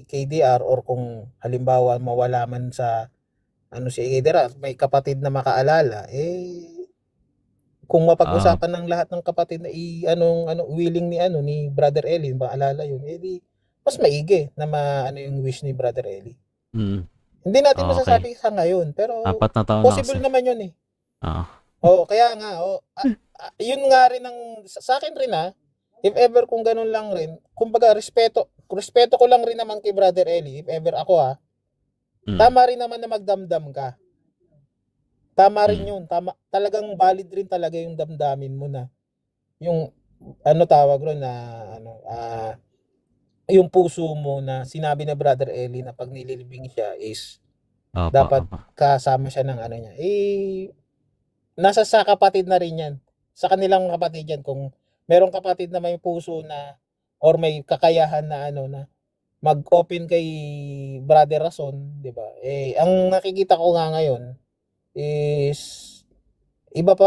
KDR, or kung halimbawa mawala man sa si KDR, may kapatid na makaalala, kung mapag-usapan ng lahat ng kapatid na willing ni Brother Eli maalala yun, di mas maigi na yung wish ni Brother Eli. Hindi natin masasabi sa ngayon, pero 4 na taon possible na kasi. naman yun Oo. Kaya nga, yun nga rin sa akin rin if ever kung ganun lang rin, kumbaga respeto ko lang rin naman kay Brother Eli, if ever ako tama rin naman na magdamdam ka. Tama rin yun, talagang valid rin talaga yung damdamin mo na yung tawag ron na yung puso mo na sinabi na Brother Eli na pag nililibing siya is dapat kasama siya ng niya. Nasa sa kapatid na rin yan. Sa kanilang kapatid yan. Kung merong kapatid na may puso na or may kakayahan na na mag-open kay Brother Rason, di ba? Ang nakikita ko nga ngayon is iba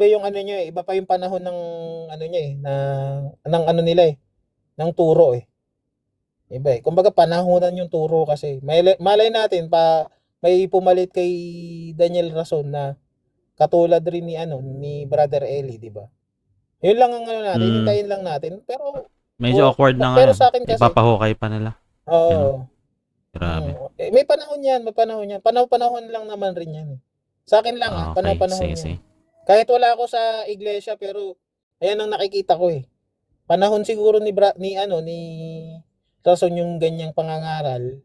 yung niya, iba pa yung panahon ng niya ng nila ng turo Iba kumbaga panahonan yung turo kasi. Malay natin may pumalit kay Daniel Rason na katulad rin ni Brother Eli, di ba? Yun lang ang natin, hintayin lang natin. Pero medyo awkward na pero ngayon. sa akin kasi Ipapahukay pa nila. Oo. Grabe. May panahon yan. Panahon lang naman rin yan. Sa akin lang Okay, panahon yan. sige. Kahit wala ako sa iglesia, pero ayan ang nakikita ko Panahon siguro ni Rason yung ganyang pangangaral.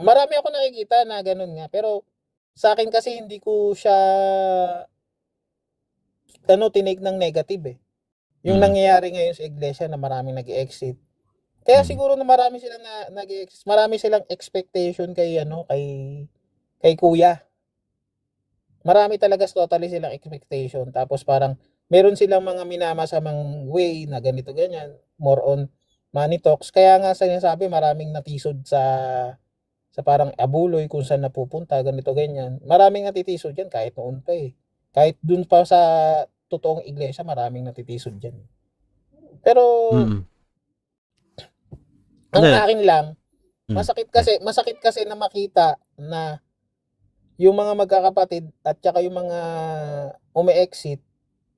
Marami ako nakikita na ganun nga, pero sa akin kasi hindi ko siya tinake ng negative Yung nangyayari ngayon sa iglesia na maraming nag-exit. Kaya siguro na marami silang nag-exit, marami silang expectation kay kay Kuya. Marami talaga totally silang expectation. Tapos parang meron silang mga minamasamang way na ganito ganyan, more on money talks. Kaya nga sinasabi maraming natisod sa parang abuloy kung saan napupunta, ganito ganyan. Maraming natitisod diyan kahit noon pa Kahit dun pa sa totoong iglesia, maraming natitisod diyan. Pero ang akin lang, masakit kasi na makita na yung mga magkakapatid at saka yung mga umi-exit.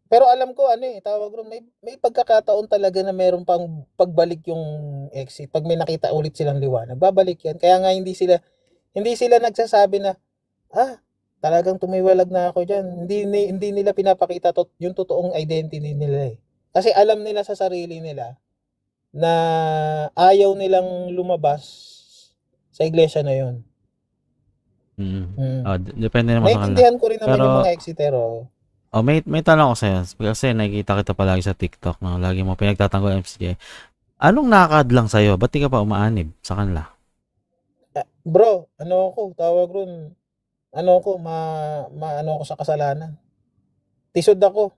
Pero alam ko tawag ron, may pagkakataon talaga na meron pang pagbalik yung exit. Pag may nakita ulit silang liwanag, babalik yan. Kaya nga hindi sila nagsasabi na talagang tumiwalag na ako diyan. Hindi nila pinapakita yung totoong identity nila Kasi alam nila sa sarili nila na ayaw nilang lumabas sa iglesia na yon. Depende naman sa kanila. Naintindihan ko rin naman yung mga exitero. May tanong ko sa'yo. Kasi nakikita kita palagi sa TikTok. No? Lagi mo pinagtatanggol MCJ. Anong nakakadlang sa'yo? Ba't di ka pa umaanib sa kanila? Bro, tawag ron. Ako sa kasalanan. Tisod ako.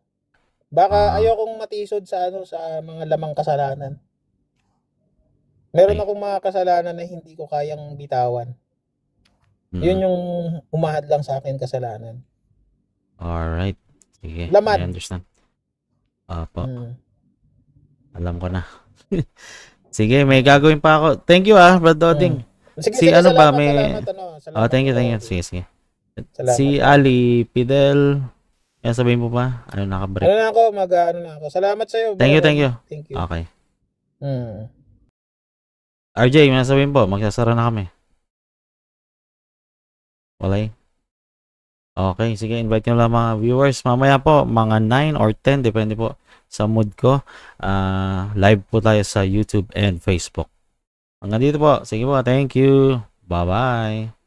Baka ayokong matisod sa mga lamang kasalanan. Meron akong mga kasalanan na hindi ko kayang bitawan. Yun yung umahad lang sa akin kasalanan. Alright. Sige, Laman. I understand. Apo. Alam ko na. Sige, may gagawin pa ako. Thank you Brad Doding. Sige, salamat, thank you. Sige. Salamat. Si Ali Fidel, yan sabihin mo pa? Naka-break? na ako. Salamat sa'yo. Thank you. Thank you. Okay. RJ, may sabihin po, magsasara na kami. Walay? Okay, sige, invite nyo lang mga viewers. Mamaya po, mga 9 or 10, depende po sa mood ko. Live po tayo sa YouTube and Facebook. Hanggang dito po. Sige po, thank you. Bye-bye.